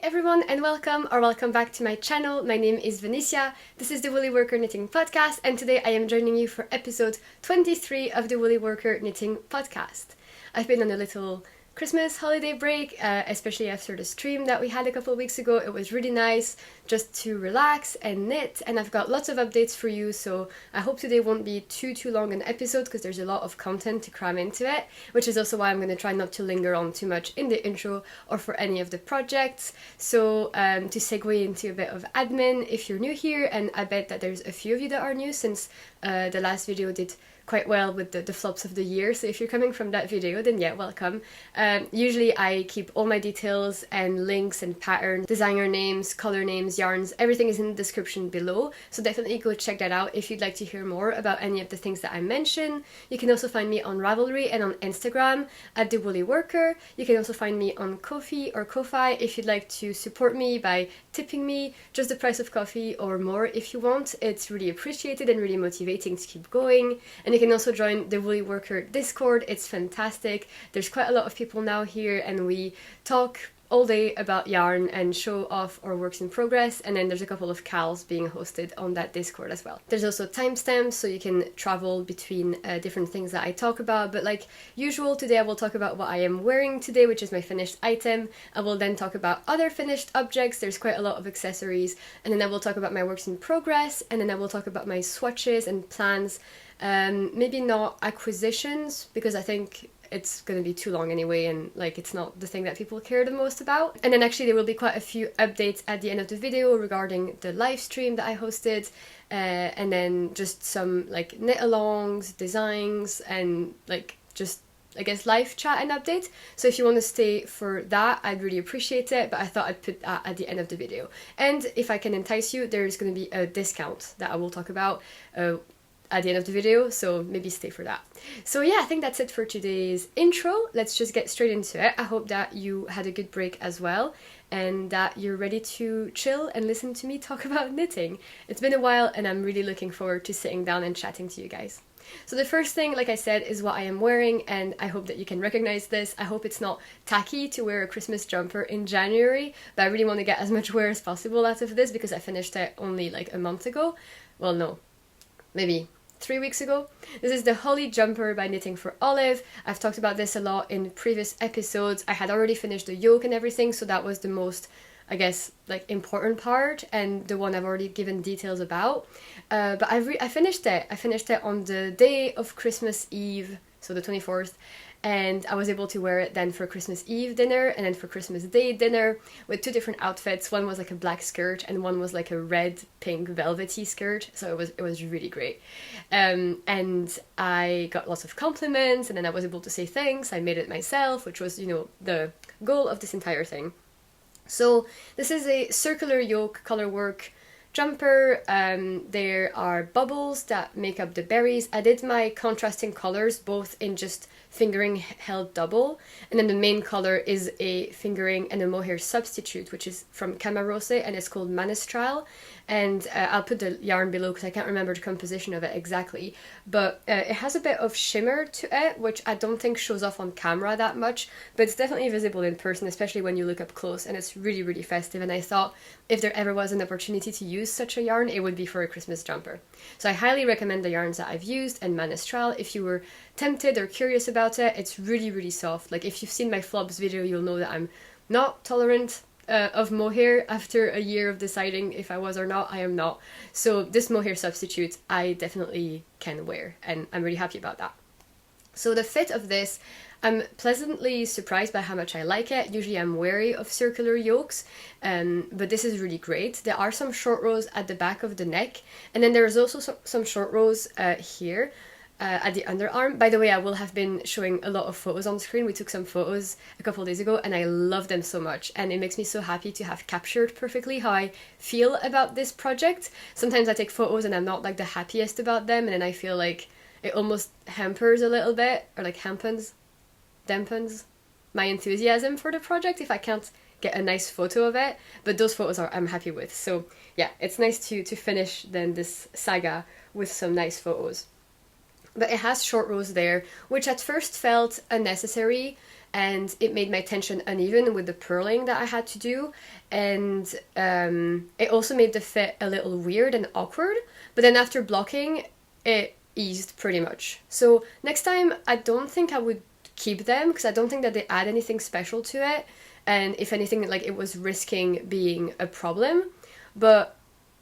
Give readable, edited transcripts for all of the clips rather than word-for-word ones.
everyone and welcome back to my channel. My name is Vanissia, this is the Woolly Worker Knitting Podcast, and today I am joining you for episode 23 of the Woolly Worker Knitting Podcast. I've been on a little Christmas holiday break, especially after the stream that we had a couple of weeks ago. It was really nice just to relax and knit, and I've got lots of updates for you, so I hope today won't be too long an episode because there's a lot of content to cram into it, which is also why I'm going to try not to linger on too much in the intro or for any of the projects. So to segue into a bit of admin, if you're new here, and I bet that there's a few of you that are new since the last video did quite well with the flops of the year, so if you're coming from that video, then yeah, welcome. Usually I keep all my details and links and patterns, designer names, color names, yarns, everything is in the description below, so definitely go check that out if you'd like to hear more about any of the things that I mention. You can also find me on Ravelry and on Instagram at The Woolly Worker. You can also find me on Ko-fi or Ko-fi if you'd like to support me by tipping me just the price of coffee or more if you want. It's really appreciated and really motivating to keep going. And you can also join the Woolly Worker Discord. It's fantastic. There's quite a lot of people now here, and we talk all day about yarn and show off our works in progress, and then there's a couple of KALs being hosted on that Discord as well. There's also timestamps so you can travel between different things that I talk about, but like usual, today I will talk about what I am wearing today, which is my finished item. I will then talk about other finished objects. There's quite a lot of accessories, and then I will talk about my works in progress, and then I will talk about my swatches and plans. Maybe not acquisitions, because I think it's going to be too long anyway, and like it's not the thing that people care the most about. And then actually there will be quite a few updates at the end of the video regarding the live stream that I hosted, and then just some like knit alongs, designs, and like just I guess live chat and update. So if you want to stay for that, I'd really appreciate it, but I thought I'd put that at the end of the video. And if I can entice you, there's going to be a discount that I will talk about at the end of the video, so maybe stay for that. So yeah, I think that's it for today's intro. Let's just get straight into it. I hope that you had a good break as well, and that you're ready to chill and listen to me talk about knitting. It's been a while, and I'm really looking forward to sitting down and chatting to you guys. So the first thing, like I said, is what I am wearing, and I hope that you can recognize this. I hope it's not tacky to wear a Christmas jumper in January, but I really want to get as much wear as possible out of this because I finished it only like a month ago. Well, no, maybe 3 weeks ago. This is the Holly jumper by Knitting for Olive. I've talked about this a lot in previous episodes. I had already finished the yoke and everything, so that was the most, I guess, like important part, and the one I've already given details about. But I finished it. I finished it on the day of Christmas Eve, so the 24th, and I was able to wear it then for Christmas Eve dinner and then for Christmas Day dinner with two different outfits. One was like a black skirt and one was like a red pink velvety skirt, so it was really great. And I got lots of compliments, and then I was able to say thanks. I made it myself, which was, you know, the goal of this entire thing. So this is a circular yoke colorwork jumper. There are bubbles that make up the berries. I did my contrasting colors both in just fingering held double, and then the main color is a fingering and a mohair substitute, which is from Camarose, and it's called Manistral. And I'll put the yarn below because I can't remember the composition of it exactly, but it has a bit of shimmer to it, which I don't think shows off on camera that much, but it's definitely visible in person, especially when you look up close, and it's really festive. And I thought if there ever was an opportunity to use such a yarn, it would be for a Christmas jumper. So I highly recommend the yarns that I've used and Manistral if you were tempted or curious about it. It's really soft. Like if you've seen my flops video, you'll know that I'm not tolerant of mohair. After a year of deciding if I was or not, I am not. So this mohair substitute I definitely can wear, and I'm really happy about that. So the fit of this, I'm pleasantly surprised by how much I like it. Usually I'm wary of circular yokes, but this is really great. There are some short rows at the back of the neck, and then there's also some short rows here at the underarm. By the way, I will have been showing a lot of photos on screen. We took some photos a couple of days ago, and I love them so much, and it makes me so happy to have captured perfectly how I feel about this project. Sometimes I take photos and I'm not like the happiest about them, and then I feel like it almost hampers a little bit, or like dampens my enthusiasm for the project if I can't get a nice photo of it, but those photos I'm happy with. So yeah, it's nice to finish then this saga with some nice photos. But it has short rows there, which at first felt unnecessary, and it made my tension uneven with the purling that I had to do, and it also made the fit a little weird and awkward, but then after blocking, it eased pretty much. So next time, I don't think I would keep them, because I don't think that they add anything special to it, and if anything, like, it was risking being a problem, but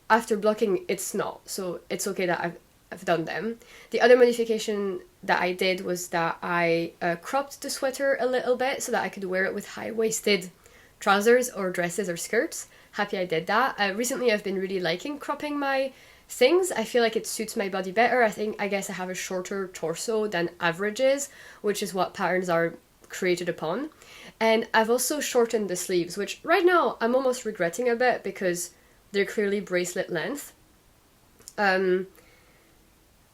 after blocking, it's not, so it's okay that I've done them. The other modification that I did was that I cropped the sweater a little bit so that I could wear it with high-waisted trousers or dresses or skirts. Happy I did that. Recently I've been really liking cropping my things. I feel like it suits my body better. I guess I have a shorter torso than average is, which is what patterns are created upon. And I've also shortened the sleeves, which right now I'm almost regretting a bit because they're clearly bracelet length.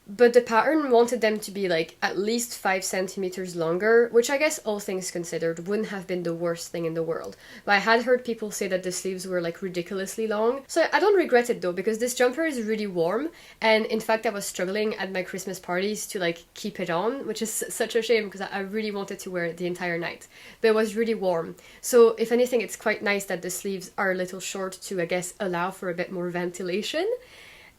But the pattern wanted them to be like at least 5 centimeters longer, which I guess all things considered wouldn't have been the worst thing in the world. But I had heard people say that the sleeves were like ridiculously long. So I don't regret it though, because this jumper is really warm, and in fact I was struggling at my Christmas parties to like keep it on, which is such a shame because I really wanted to wear it the entire night. But it was really warm. So if anything, it's quite nice that the sleeves are a little short to, I guess, allow for a bit more ventilation.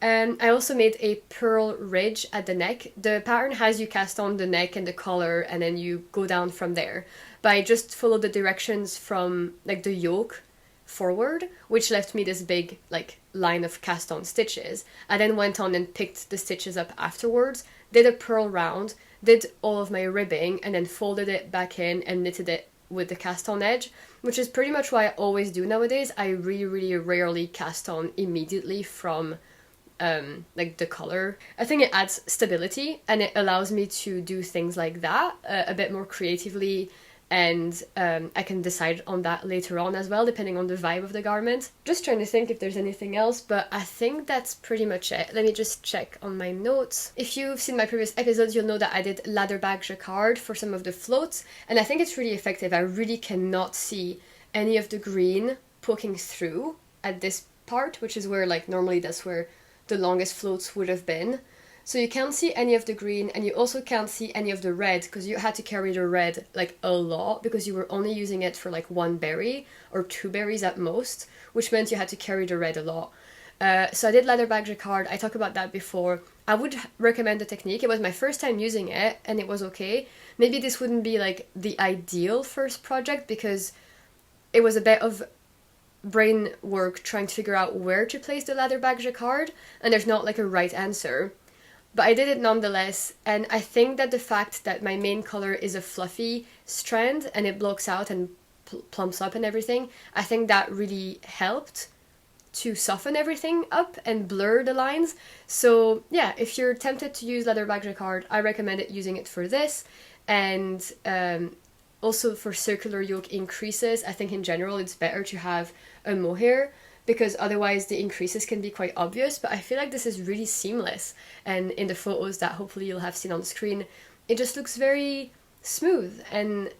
I also made a pearl ridge at the neck. The pattern has you cast on the neck and the collar, and then you go down from there. But I just followed the directions from like the yoke forward, which left me this big like line of cast on stitches. I then went on and picked the stitches up afterwards, did a pearl round, did all of my ribbing, and then folded it back in and knitted it with the cast on edge, which is pretty much what I always do nowadays. I really rarely cast on immediately from like the color. I think it adds stability and it allows me to do things like that a bit more creatively, and I can decide on that later on as well, depending on the vibe of the garment. Just trying to think if there's anything else, but I think that's pretty much it. Let me just check on my notes. If you've seen my previous episodes, you'll know that I did leatherback jacquard for some of the floats, and I think it's really effective. I really cannot see any of the green poking through at this part, which is where like normally that's where the longest floats would have been. So you can't see any of the green, and you also can't see any of the red, because you had to carry the red like a lot, because you were only using it for like 1 berry or 2 berries at most, which meant you had to carry the red a lot. So I did leatherback jacquard. I talked about that before. I would recommend the technique. It was my first time using it and it was okay. Maybe this wouldn't be like the ideal first project, because it was a bit of brain work trying to figure out where to place the leatherback jacquard, and there's not like a right answer. But I did it nonetheless, and I think that the fact that my main color is a fluffy strand and it blocks out and plumps up and everything, I think that really helped to soften everything up and blur the lines. So yeah, if you're tempted to use leatherback jacquard, I recommend using it for this, and also for circular yoke increases. I think in general it's better to have a mohair, because otherwise the increases can be quite obvious, but I feel like this is really seamless, and in the photos that hopefully you'll have seen on the screen, it just looks very smooth and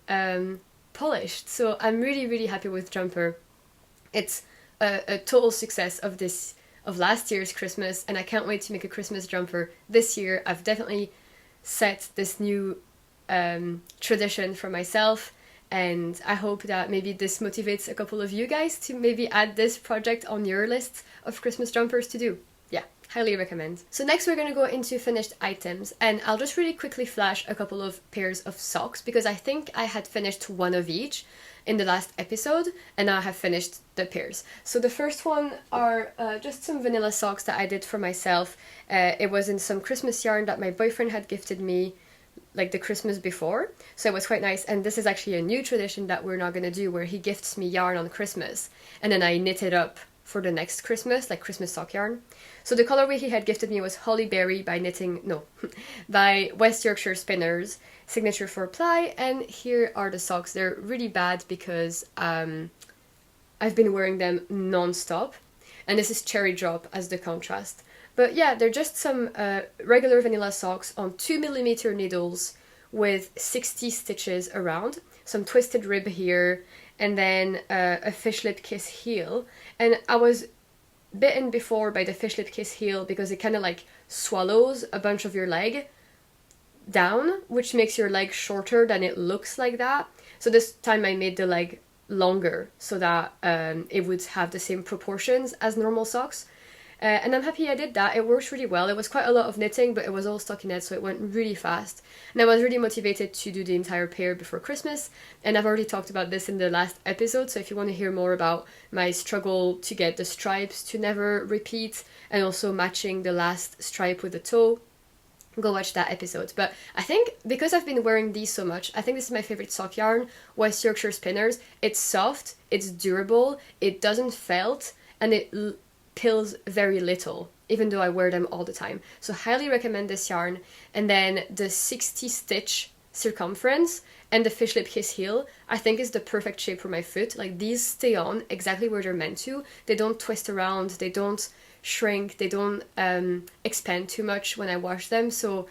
polished. So I'm really happy with jumper. It's a total success of last year's Christmas, and I can't wait to make a Christmas jumper this year. I've definitely set this new tradition for myself, and I hope that maybe this motivates a couple of you guys to maybe add this project on your list of Christmas jumpers to do. Yeah, highly recommend. So next we're going to go into finished items, and I'll just really quickly flash a couple of pairs of socks, because I think I had finished one of each in the last episode, and now I have finished the pairs. So the first one are just some vanilla socks that I did for myself. It was in some Christmas yarn that my boyfriend had gifted me like the Christmas before, so it was quite nice. And this is actually a new tradition that we're not going to do, where he gifts me yarn on Christmas and then I knit it up for the next Christmas, like Christmas sock yarn. So the colorway he had gifted me was Holly Berry by West Yorkshire Spinners, signature for ply, and here are the socks. They're really bad because I've been wearing them non-stop, and this is Cherry Drop as the contrast. But yeah, they're just some regular vanilla socks on 2mm needles with 60 stitches around, some twisted rib here, and then a fishlet kiss heel. And I was bitten before by the fishlet kiss heel because it kind of like swallows a bunch of your leg, down, which makes your leg shorter than it looks like that. So this time I made the leg longer so that it would have the same proportions as normal socks. And I'm happy I did that. It works really well. It was quite a lot of knitting, but it was all stockinette, so it went really fast. And I was really motivated to do the entire pair before Christmas. And I've already talked about this in the last episode, so if you want to hear more about my struggle to get the stripes to never repeat, and also matching the last stripe with the toe, go watch that episode. But I think because I've been wearing these so much, I think this is my favorite sock yarn, West Yorkshire Spinners. It's soft, it's durable, it doesn't felt, and it pills very little, even though I wear them all the time. So highly recommend this yarn. And then the 60 stitch circumference and the fish lip kiss heel, I think is the perfect shape for my foot. Like, these stay on exactly where they're meant to. They don't twist around, they don't shrink, they don't expand too much when I wash them. So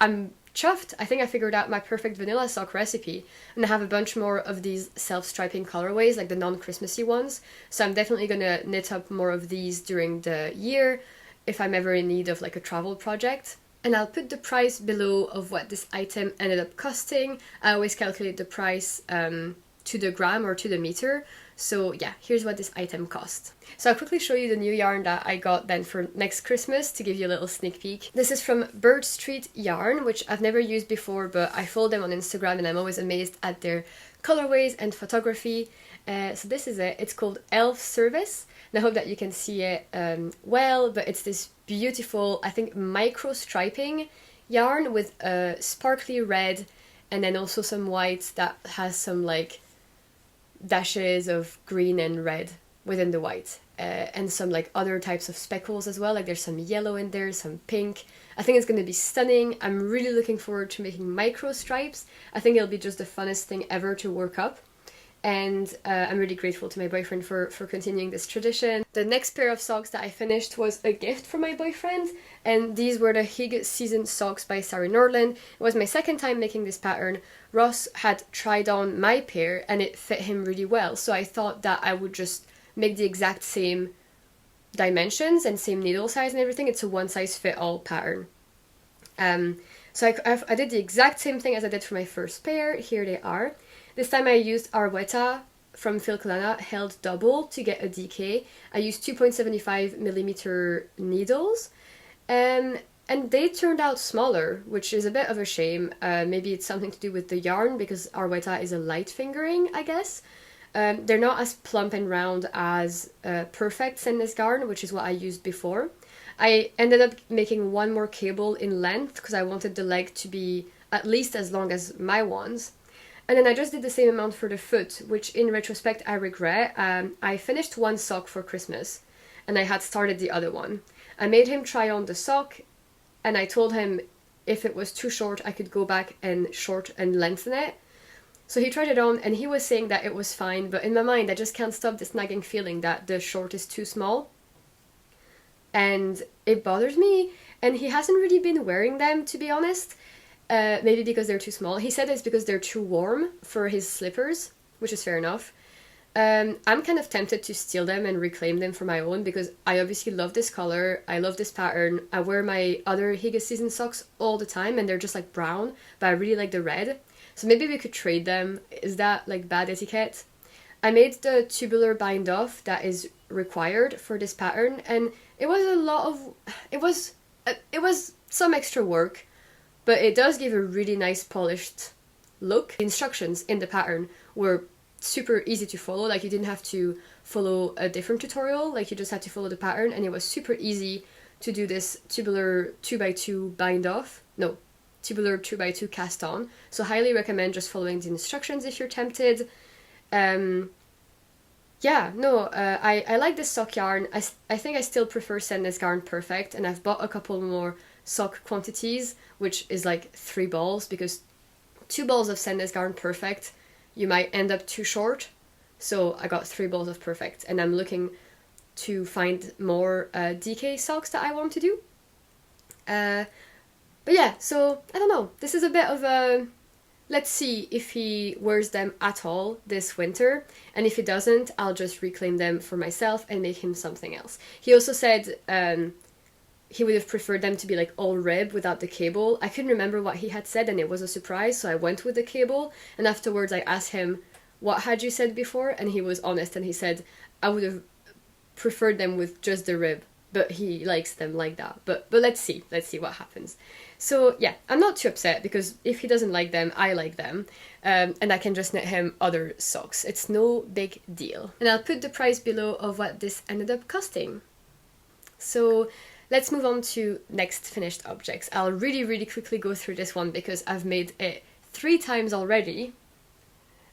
I'm chuffed. I think I figured out my perfect vanilla sock recipe, and I have a bunch more of these self-striping colorways, like the non-Christmassy ones. So I'm definitely gonna knit up more of these during the year if I'm ever in need of like a travel project. And I'll put the price below of what this item ended up costing. I always calculate the price to the gram or to the meter. So yeah, here's what this item cost. So I'll quickly show you the new yarn that I got then for next Christmas to give you a little sneak peek. This is from Bird Street Yarn, which I've never used before, but I follow them on Instagram and I'm always amazed at their colorways and photography. So this is it. It's called Elf Service. And I hope that you can see it well, but it's this beautiful, I think, micro striping yarn with a sparkly red and then also some white that has some like dashes of green and red within the white, and some like other types of speckles as well. Like there's some yellow in there, some pink. I think it's going to be stunning. I'm really looking forward to making micro stripes. I think it'll be just the funnest thing ever to work up. And I'm really grateful to my boyfriend for continuing this tradition. The next pair of socks that I finished was a gift from my boyfriend, and these were the Hig Season socks by Sari Nordland. It was my second time making this pattern. Ross had tried on my pair and it fit him really well, so I thought that I would just make the exact same dimensions and same needle size and everything. It's a one size fit all pattern. So I did the exact same thing as I did for my first pair. Here they are. This time I used Arwetta from Filcolana held double to get a DK. I used 2.75mm needles, and they turned out smaller, which is a bit of a shame. Maybe it's something to do with the yarn, because Arwetta is a light fingering, I guess. They're not as plump and round as Perfect Sendless yarn, which is what I used before. I ended up making one more cable in length because I wanted the leg to be at least as long as my ones. And then I just did the same amount for the foot, which in retrospect I regret. I finished one sock for Christmas and I had started the other one. I made him try on the sock and I told him if it was too short I could go back and short and lengthen it. So he tried it on and he was saying that it was fine, but in my mind I just can't stop this nagging feeling that the short is too small. And it bothers me, and he hasn't really been wearing them, to be honest. Maybe because they're too small. He said it's because they're too warm for his slippers, which is fair enough. I'm kind of tempted to steal them and reclaim them for my own, because I obviously love this color, I love this pattern. I wear my other Hig Season socks all the time and they're just like brown, but I really like the red. So maybe we could trade them. Is that like bad etiquette? I made the tubular bind off that is required for this pattern, and it was a lot of, it was some extra work, but it does give a really nice polished look. The instructions in the pattern were super easy to follow. Like, you didn't have to follow a different tutorial, like you just had to follow the pattern, and it was super easy to do this tubular 2x2 bind off. No, tubular 2x2 cast on. So highly recommend just following the instructions if you're tempted. Yeah, no, I like this sock yarn. I think I still prefer Sendless Yarn Perfect, and I've bought a couple more sock quantities, which is like 3 balls, because 2 balls of Sendless Yarn Perfect you might end up too short. So I got 3 balls of Perfect, and I'm looking to find more DK socks that I want to do. But yeah, so I don't know. This is a bit of a... Let's see if he wears them at all this winter, and if he doesn't, I'll just reclaim them for myself and make him something else. He also said he would have preferred them to be like all rib without the cable. I couldn't remember what he had said, and it was a surprise, so I went with the cable. And afterwards I asked him, what had you said before? And he was honest, and he said, I would have preferred them with just the rib, but he likes them like that. But let's see what happens. So yeah, I'm not too upset, because if he doesn't like them, I like them, and I can just knit him other socks. It's no big deal. And I'll put the price below of what this ended up costing. So let's move on to next finished objects. I'll really quickly go through this one because I've made it 3 times already,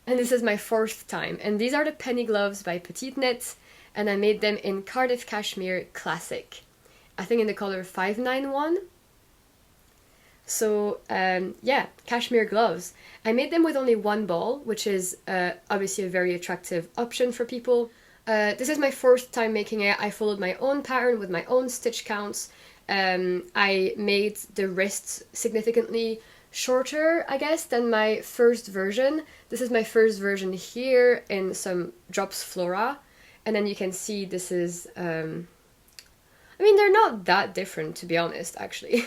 and this is my 4th time. And these are the penny gloves by Petite Knit, and I made them in Cardiff Cashmere Classic, I think in the color 591. So yeah, cashmere gloves. I made them with only 1 ball, which is obviously a very attractive option for people. This is my 4th time making it. I followed my own pattern with my own stitch counts. I made the wrists significantly shorter, I guess, than my first version. This is my first version here in some drops flora, and then you can see this is I mean, they're not that different, to be honest, actually.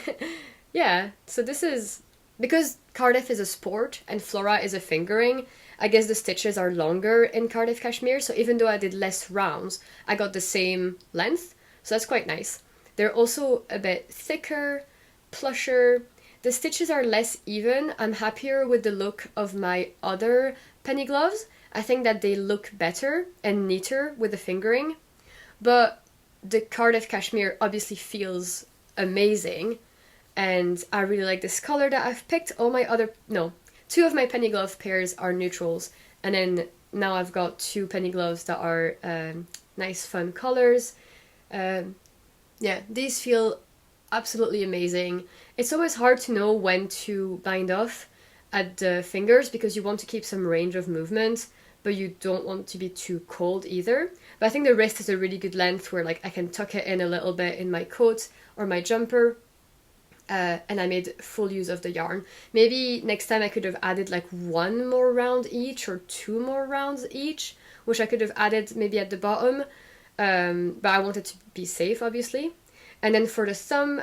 Yeah, so this is, because Cardiff is a sport and flora is a fingering, I guess the stitches are longer in Cardiff Cashmere, so even though I did less rounds, I got the same length, so that's quite nice. They're also a bit thicker, plusher. The stitches are less even. I'm happier with the look of my other penny gloves. I think that they look better and neater with the fingering, but the Cardiff Cashmere obviously feels amazing, and I really like this color that I've picked. All my other, no, 2 of my penny glove pairs are neutrals, and then now I've got 2 penny gloves that are nice fun colors. Yeah, these feel absolutely amazing. It's always hard to know when to bind off at the fingers because you want to keep some range of movement, but you don't want to be too cold either. But I think the wrist is a really good length where like I can tuck it in a little bit in my coat or my jumper. And I made full use of the yarn. Maybe next time I could have added like 1 more round each or 2 more rounds each, which I could have added maybe at the bottom, but I wanted to be safe, obviously. And then for the thumb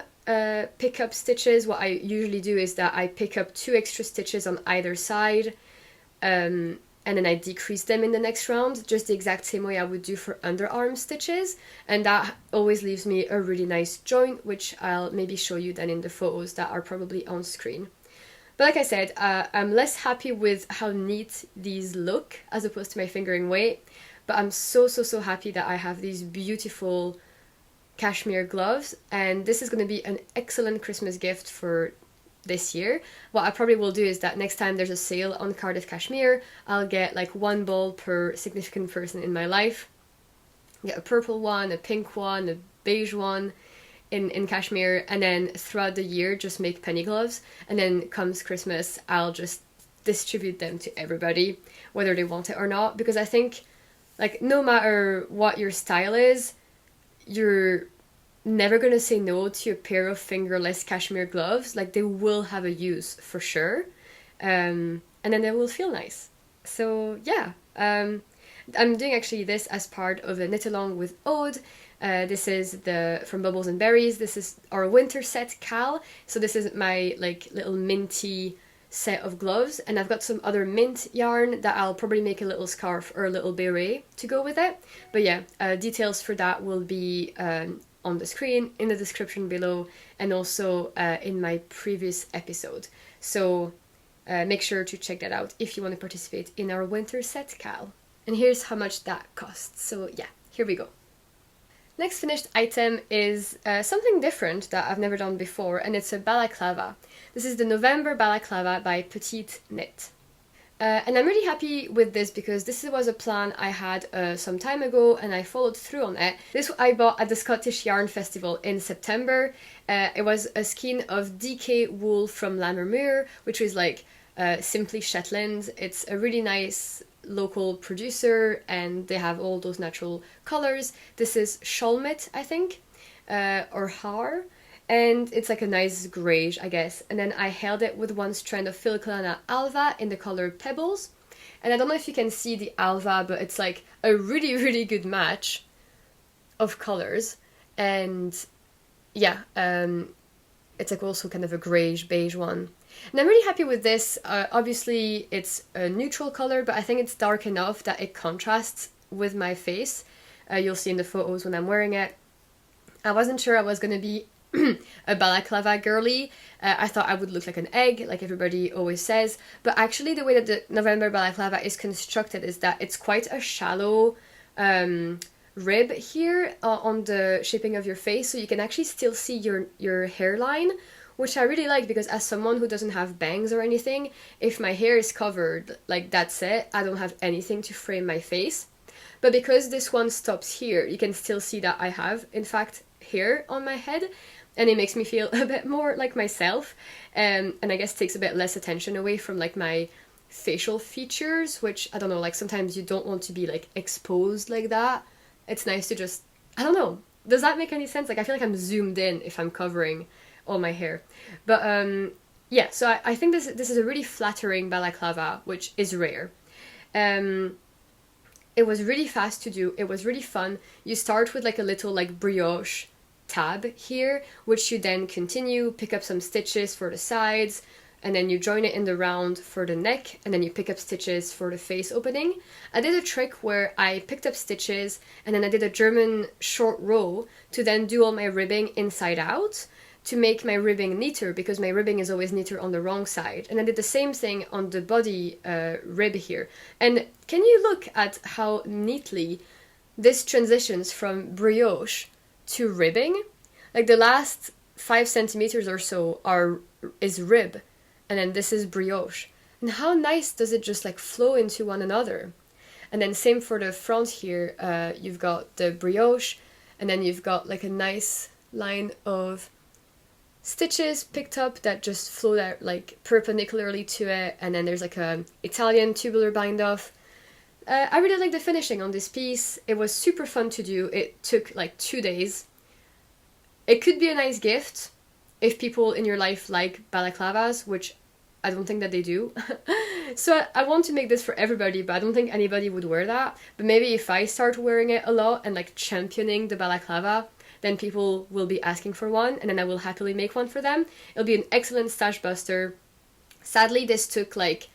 pickup stitches, what I usually do is that I pick up 2 extra stitches on either side, and then I decrease them in the next round, just the exact same way I would do for underarm stitches, and that always leaves me a really nice joint, which I'll maybe show you then in the photos that are probably on screen. But like I said, I'm less happy with how neat these look as opposed to my fingering weight, but I'm so happy that I have these beautiful cashmere gloves, and this is going to be an excellent Christmas gift for this year. What I probably will do is that next time there's a sale on Cardiff Cashmere, I'll get like 1 ball per significant person in my life. Get a purple one, a pink one, a beige one in cashmere, and then throughout the year just make penny gloves, and then comes Christmas I'll just distribute them to everybody whether they want it or not, because I think like no matter what your style is, you're never gonna say no to a pair of fingerless cashmere gloves. Like they will have a use for sure, and then they will feel nice. So yeah, I'm doing actually this as part of a knit along with Aude. This is from Bubbles and Berries. This is our winter set Kal. So this is my like little minty set of gloves, and I've got some other mint yarn that I'll probably make a little scarf or a little beret to go with it. But yeah, details for that will be on the screen, in the description below, and also in my previous episode. So make sure to check that out if you want to participate in our winter set Kal. And here's how much that costs. So yeah, here we go. Next finished item is something different that I've never done before, and it's a balaclava. This is the November balaclava by Petite Knit. And I'm really happy with this because this was a plan I had some time ago and I followed through on it. This I bought at the Scottish Yarn Festival in September. It was a skein of DK wool from Lammermuir, which is like Simply Shetland. It's a really nice local producer and they have all those natural colors. This is Sholmit, I think, or Har. And it's like a nice greige, I guess. And then I held it with 1 strand of Filiclana Alva in the color Pebbles. And I don't know if you can see the Alva, but it's like a really good match of colors. And yeah, it's like also kind of a greyish beige one. And I'm really happy with this. Obviously, it's a neutral color, but I think it's dark enough that it contrasts with my face. You'll see in the photos when I'm wearing it. I wasn't sure I was going to be a balaclava girly. I thought I would look like an egg, like everybody always says. But actually, the way that the November balaclava is constructed is that it's quite a shallow rib here on the shaping of your face, so you can actually still see your hairline, which I really like, because as someone who doesn't have bangs or anything, if my hair is covered, like that's it, I don't have anything to frame my face. But because this one stops here, you can still see that I have, in fact, hair on my head, and it makes me feel a bit more like myself, and I guess takes a bit less attention away from like my facial features, which, I don't know, like sometimes you don't want to be like exposed like that. It's nice to just, I don't know, does that make any sense? Like I feel like I'm zoomed in if I'm covering all my hair. But yeah, so I think this is a really flattering balaclava, which is rare. It was really fast to do, it was really fun. You start with like a little like brioche tab here, which you then continue, pick up some stitches for the sides, and then you join it in the round for the neck, and then you pick up stitches for the face opening. I did a trick where I picked up stitches and then I did a German short row to then do all my ribbing inside out to make my ribbing neater, because my ribbing is always neater on the wrong side. And I did the same thing on the body rib here. And can you look at how neatly this transitions from brioche to ribbing? Like the last 5 centimeters or so is rib, and then this is brioche. And how nice does it just like flow into one another? And then same for the front here, you've got the brioche, and then you've got like a nice line of stitches picked up that just flow out like perpendicularly to it, and then there's like a Italian tubular bind off. I really like the finishing on this piece. It was super fun to do. It took like 2 days. It could be a nice gift if people in your life like balaclavas, which I don't think that they do. So I want to make this for everybody, but I don't think anybody would wear that. But maybe if I start wearing it a lot and like championing the balaclava, then people will be asking for one, and then I will happily make one for them. It'll be an excellent stash buster. Sadly, this took like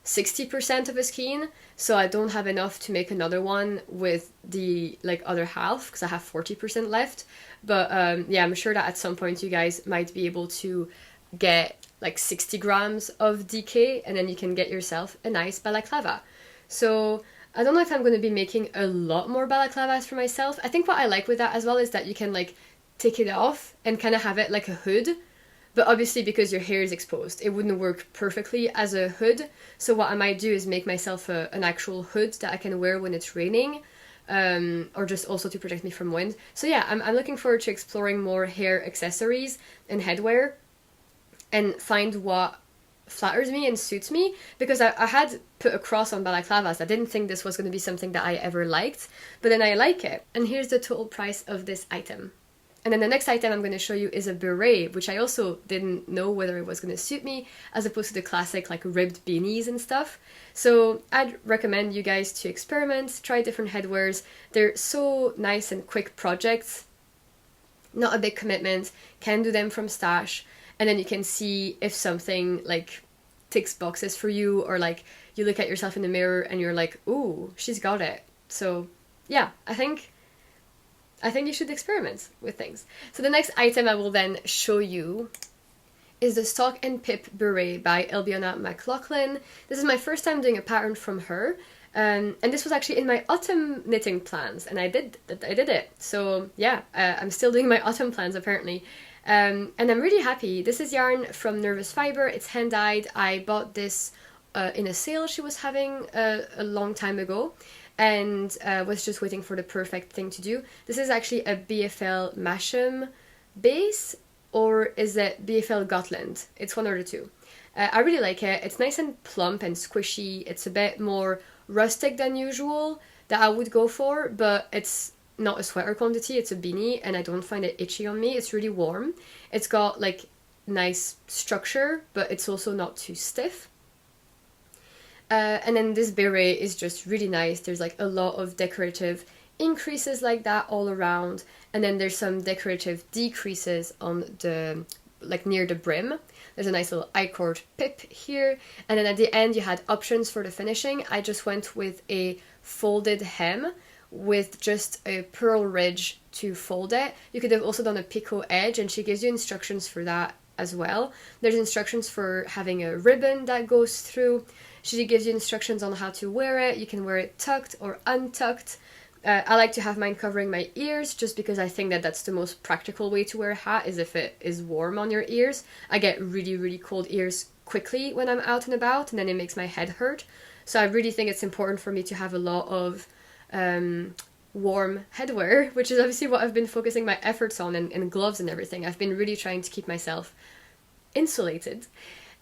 60% of a skein, so I don't have enough to make another one with the like other half, because I have 40% left. But yeah, I'm sure that at some point you guys might be able to get like 60 grams of DK, and then you can get yourself a nice balaclava. So I don't know if I'm going to be making a lot more balaclavas for myself. I think what I like with that as well is that you can like take it off and kind of have it like a hood. But obviously, because your hair is exposed, it wouldn't work perfectly as a hood. So what I might do is make myself an actual hood that I can wear when it's raining, or just also to protect me from wind. So yeah, I'm looking forward to exploring more hair accessories and headwear and find what flatters me and suits me, because I had put a cross on balaclavas. I didn't think this was going to be something that I ever liked, but then I like it. And here's the total price of this item. And then the next item I'm going to show you is a beret, which I also didn't know whether it was going to suit me, as opposed to the classic like ribbed beanies and stuff. So I'd recommend you guys to experiment, try different headwears. They're so nice and quick projects, not a big commitment, can do them from stash, and then you can see if something like ticks boxes for you, or like you look at yourself in the mirror and you're like, ooh, she's got it. So yeah, I think you should experiment with things. So the next item I will then show you is the Stock and Pip Beret by Elbiona McLaughlin. This is my first time doing a pattern from her, and this was actually in my autumn knitting plans, and I did it. So yeah, I'm still doing my autumn plans apparently, and I'm really happy. This is yarn from Nervous Fiber. It's hand dyed. I bought this in a sale she was having a long time ago, and was just waiting for the perfect thing to do. This is actually a BFL Masham base, or is it BFL Gotland? It's one or the two. I really like it. It's nice and plump and squishy. It's a bit more rustic than usual that I would go for, but it's not a sweater quantity, it's a beanie, and I don't find it itchy on me. It's really warm. It's got like nice structure, but it's also not too stiff. And then this beret is just really nice. There's like a lot of decorative increases like that all around, and then there's some decorative decreases on the, like near the brim. There's a nice little I-cord pip here, and then at the end you had options for the finishing. I just went with a folded hem with just a pearl ridge to fold it. You could have also done a picot edge, and she gives you instructions for that as well. There's instructions for having a ribbon that goes through. She gives you instructions on how to wear it. You can wear it tucked or untucked. I like to have mine covering my ears just because I think that that's the most practical way to wear a hat, is if it is warm on your ears. I get really, really cold ears quickly when I'm out and about, and then it makes my head hurt. So I really think it's important for me to have a lot of warm headwear, which is obviously what I've been focusing my efforts on, and gloves and everything. I've been really trying to keep myself insulated.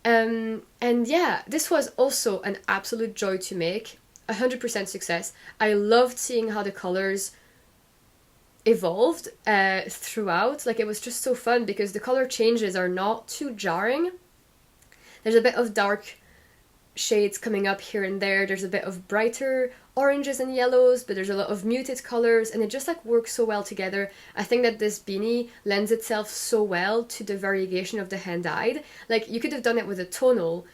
And yeah, this was also an absolute joy to make. 100% success. I loved seeing how the colors evolved throughout. Like, it was just so fun because the color changes are not too jarring. There's a bit of dark shades coming up here and there. There's a bit of brighter oranges and yellows, but there's a lot of muted colors, and it just like works so well together. I think that this beanie lends itself so well to the variegation of the hand-dyed. Like, you could have done it with a tonal,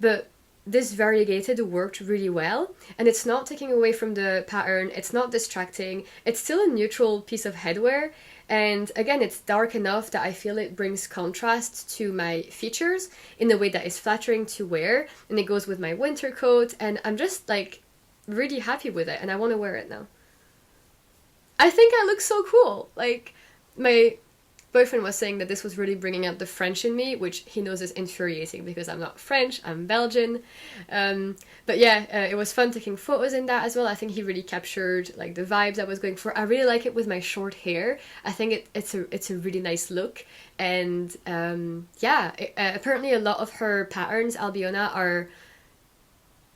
but this variegated worked really well, and it's not taking away from the pattern, it's not distracting, it's still a neutral piece of headwear, and again, it's dark enough that I feel it brings contrast to my features in a way that is flattering to wear, and it goes with my winter coat, and I'm just like really happy with it, and I want to wear it now. I think I look so cool. Like, my boyfriend was saying that this was really bringing out the French in me, which he knows is infuriating because I'm not French, I'm Belgian. But yeah, it was fun taking photos in that as well. I think he really captured like the vibes I was going for. I really like it with my short hair. I think it's a really nice look. And yeah, apparently a lot of her patterns, Albiona, are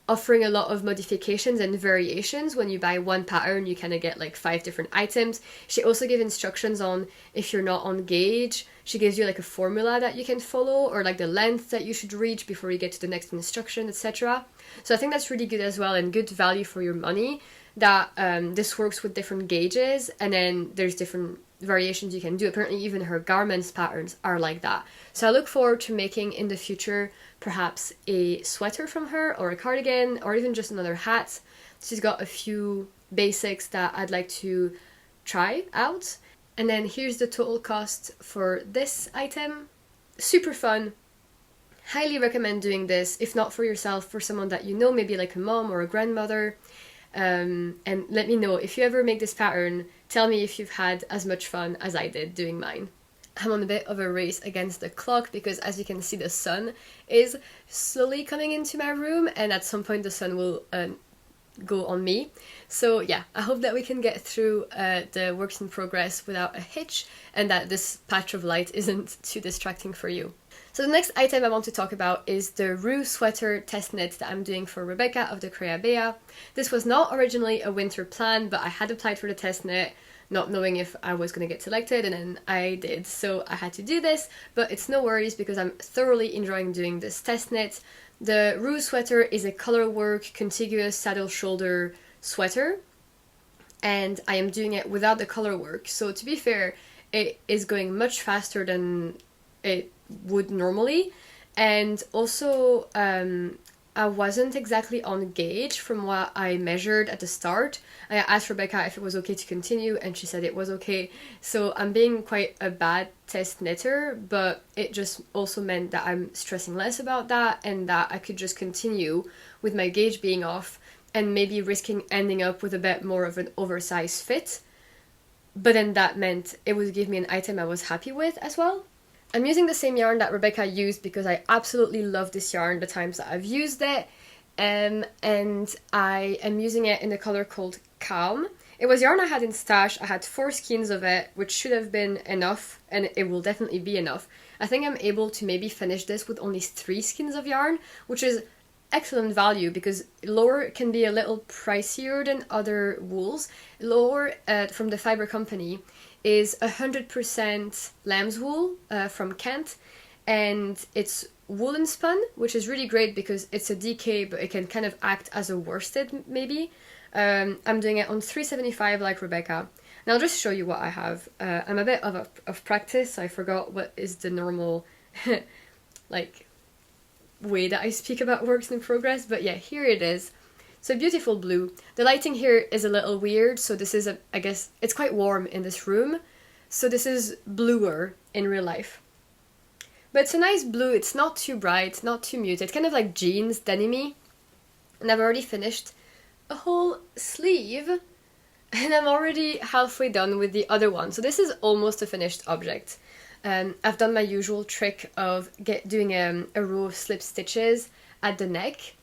offering a lot of modifications and variations. When you buy one pattern, you kind of get like 5 different items. She also gave instructions on if you're not on gauge. She gives you like a formula that you can follow, or like the length that you should reach before you get to the next instruction, etc. So I think that's really good as well, and good value for your money, that this works with different gauges, and then there's different variations you can do. Apparently even her garments patterns are like that. So I look forward to making in the future perhaps a sweater from her, or a cardigan, or even just another hat. She's got a few basics that I'd like to try out. And then here's the total cost for this item. Super fun. Highly recommend doing this, if not for yourself, for someone that you know, maybe like a mom or a grandmother. And let me know if you ever make this pattern. Tell me if you've had as much fun as I did doing mine. I'm on a bit of a race against the clock because, as you can see, the sun is slowly coming into my room, and at some point the sun will go on me. So yeah, I hope that we can get through the works in progress without a hitch, and that this patch of light isn't too distracting for you. So the next item I want to talk about is the Rue sweater test knit that I'm doing for Rebecca of the Crea Bea. This was not originally a winter plan, but I had applied for the test knit, not knowing if I was going to get selected, and then I did, so I had to do this, but it's no worries because I'm thoroughly enjoying doing this test knit. The Rue sweater is a colorwork contiguous saddle shoulder sweater, and I am doing it without the colorwork, so to be fair, it is going much faster than it would normally, and also I wasn't exactly on gauge from what I measured at the start. I asked Rebecca if it was okay to continue, and she said it was okay. So I'm being quite a bad test knitter, but it just also meant that I'm stressing less about that, and that I could just continue with my gauge being off and maybe risking ending up with a bit more of an oversized fit. But then that meant it would give me an item I was happy with as well. I'm using the same yarn that Rebecca used because I absolutely love this yarn the times that I've used it, and I am using it in the color called Calm. It was yarn I had in stash. I had 4 skeins of it, which should have been enough, and it will definitely be enough. I think I'm able to maybe finish this with only 3 skeins of yarn, which is excellent value because Lore can be a little pricier than other wools. Lore from the Fiber Company is 100% lamb's wool from Kent, and it's woolen spun, which is really great because it's a DK, but it can kind of act as a worsted maybe. I'm doing it on 375 like Rebecca. And I'll just show you what I have. I'm a bit of practice, so I forgot what is the normal like way that I speak about works in progress, but yeah, here it is. So beautiful blue. The lighting here is a little weird, so this is I guess it's quite warm in this room, so this is bluer in real life. But it's a nice blue, it's not too bright, not too muted, it's kind of like jeans, denim-y. And I've already finished a whole sleeve, and I'm already halfway done with the other one. So this is almost a finished object. I've done my usual trick of doing a row of slip stitches at the neck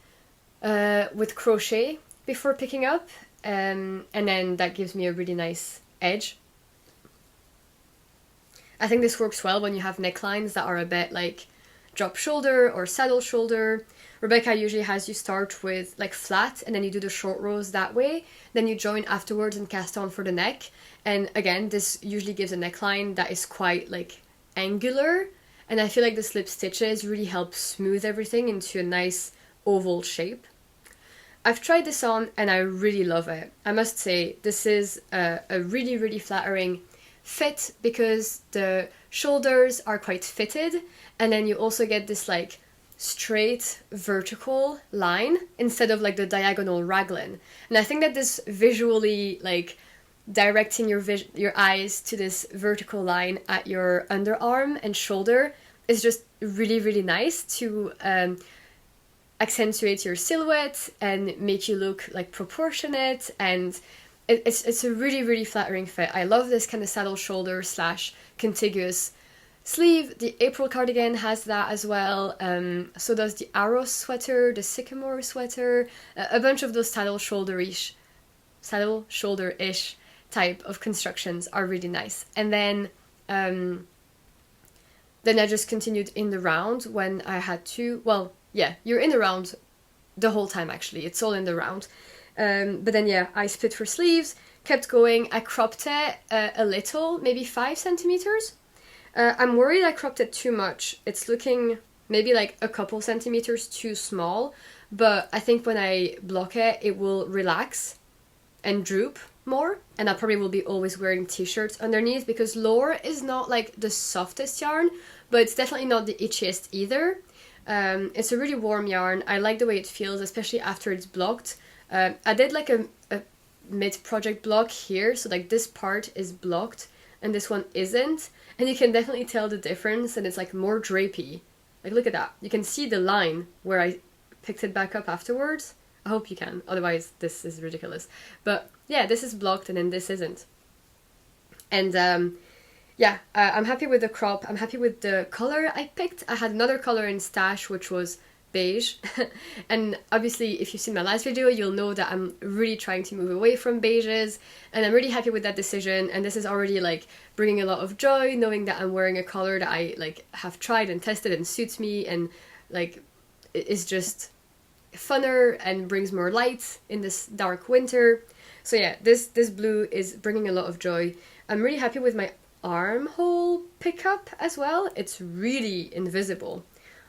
with crochet before picking up, and then that gives me a really nice edge. I think this works well when you have necklines that are a bit like drop shoulder or saddle shoulder. Rebecca usually has you start with like flat and then you do the short rows that way, then you join afterwards and cast on for the neck. And again, this usually gives a neckline that is quite like angular, and I feel like the slip stitches really help smooth everything into a nice oval shape. I've tried this on and I really love it. I must say, this is a really, really flattering fit because the shoulders are quite fitted, and then you also get this like straight vertical line instead of like the diagonal raglan. And I think that this visually, like directing your eyes to this vertical line at your underarm and shoulder, is just really, really nice to accentuate your silhouette and make you look like proportionate, and it's a really, really flattering fit. I love this kind of saddle shoulder / contiguous sleeve. The April cardigan has that as well. So does the Arrow sweater, the Sycamore sweater, a bunch of those saddle shoulder-ish type of constructions are really nice. And then I just continued in the round when I had to. Well, yeah, you're in the round the whole time actually. It's all in the round. But then yeah, I split for sleeves, kept going. I cropped it a little, maybe 5 centimeters. I'm worried I cropped it too much. It's looking maybe like a couple centimeters too small, but I think when I block it, it will relax and droop more, and I probably will be always wearing t-shirts underneath, because Lore is not like the softest yarn, but it's definitely not the itchiest either. It's a really warm yarn. I like the way it feels, especially after it's blocked. I did like a mid-project block here, so like this part is blocked and this one isn't, and you can definitely tell the difference, and it's like more drapey. Like look at that, you can see the line where I picked it back up afterwards. I hope you can, otherwise this is ridiculous. But yeah, this is blocked and then this isn't. And yeah, I'm happy with the crop, I'm happy with the color I picked. I had another color in stash which was beige and obviously if you've seen my last video you'll know that I'm really trying to move away from beiges, and I'm really happy with that decision. And this is already like bringing a lot of joy, knowing that I'm wearing a color that I like have tried and tested and suits me, and like is just funner and brings more light in this dark winter. So yeah, this blue is bringing a lot of joy. I'm really happy with my armhole pickup as well. It's really invisible.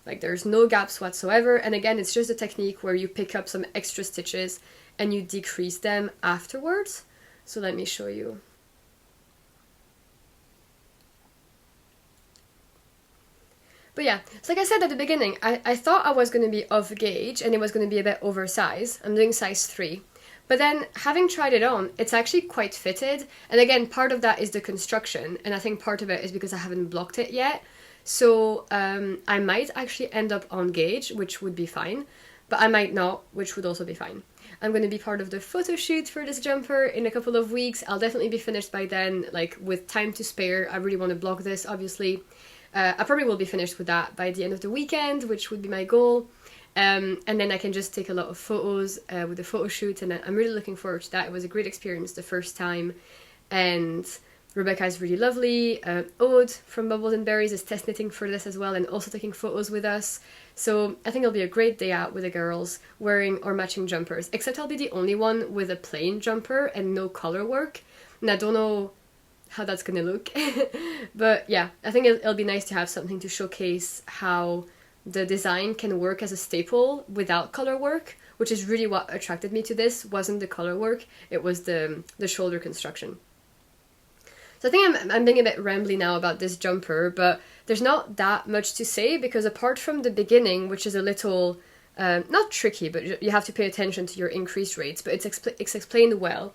Like there's no gaps whatsoever, and again it's just a technique where you pick up some extra stitches and you decrease them afterwards. So let me show you. But yeah, so like I said at the beginning, I thought I was going to be off gauge and it was going to be a bit oversized. I'm doing size 3. But then having tried it on, it's actually quite fitted. And again, part of that is the construction, and I think part of it is because I haven't blocked it yet. So I might actually end up on gauge, which would be fine, but I might not, which would also be fine. I'm going to be part of the photo shoot for this jumper in a couple of weeks. I'll definitely be finished by then, like with time to spare. I really want to block this, obviously. I probably will be finished with that by the end of the weekend, which would be my goal. And then I can just take a lot of photos with the photo shoot, and I'm really looking forward to that. It was a great experience the first time, and Rebecca is really lovely. Aude from Bubbles and Berries is test knitting for this as well and also taking photos with us. So I think it'll be a great day out with the girls wearing or matching jumpers, except I'll be the only one with a plain jumper and no color work. And I don't know how that's gonna look. But yeah, I think it'll be nice to have something to showcase how the design can work as a staple without color work, which is really what attracted me to this. Wasn't the color work, it was the shoulder construction. So I think I'm being a bit rambly now about this jumper, but there's not that much to say, because apart from the beginning, which is a little, not tricky, but you have to pay attention to your increased rates, but it's explained well.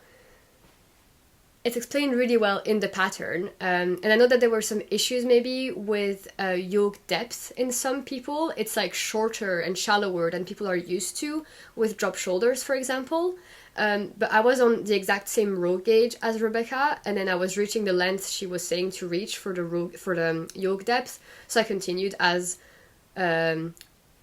It's explained really well in the pattern, and I know that there were some issues maybe with yoke depth in some people. It's like shorter and shallower than people are used to with drop shoulders, for example. But I was on the exact same row gauge as Rebecca, and then I was reaching the length she was saying to reach for the yoke depth, so I continued as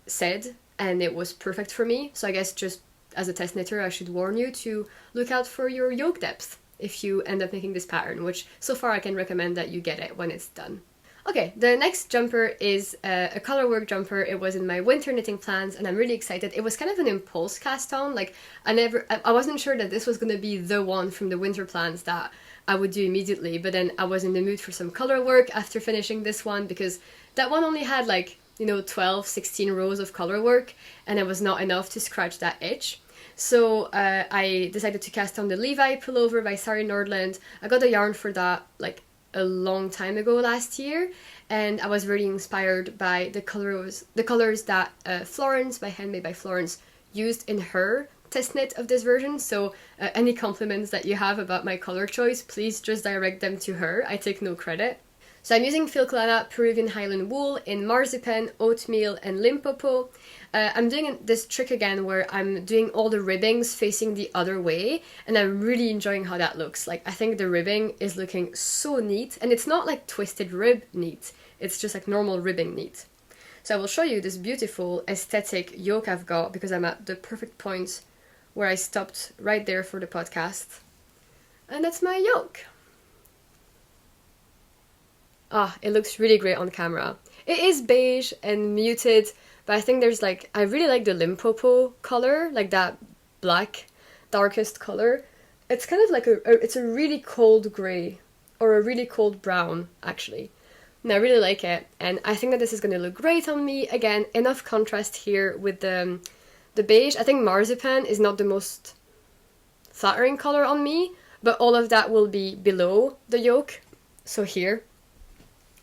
said, and it was perfect for me. So I guess just as a test knitter, I should warn you to look out for your yoke depth if you end up making this pattern, which so far I can recommend that you get it when it's done. Okay, the next jumper is a colorwork jumper. It was in my winter knitting plans, and I'm really excited. It was kind of an impulse cast on. Like, I wasn't sure that this was going to be the one from the winter plans that I would do immediately, but then I was in the mood for some color work after finishing this one, because that one only had like, 12, 16 rows of color work, and it was not enough to scratch that itch. So I decided to cast on the Levi pullover by Sari Nordland. I got the yarn for that like a long time ago last year, and I was really inspired by the colors that Florence by Handmade by Florence used in her test knit of this version. So any compliments that you have about my color choice, please just direct them to her. I take no credit. So I'm using Filcolana Peruvian Highland wool in marzipan, oatmeal, and limpopo. I'm doing this trick again where I'm doing all the ribbings facing the other way, and I'm really enjoying how that looks. Like, I think the ribbing is looking so neat, and it's not like twisted rib neat, it's just like normal ribbing neat. So I will show you this beautiful aesthetic yoke I've got, because I'm at the perfect point where I stopped right there for the podcast. And that's my yoke. Ah, it looks really great on camera. It is beige and muted, but I think there's like, I really like the Limpopo color, like that black, darkest color. It's kind of like it's a really cold grey, or a really cold brown, actually. And I really like it, and I think that this is going to look great on me. Again, enough contrast here with the beige. I think marzipan is not the most flattering color on me, but all of that will be below the yoke, so here.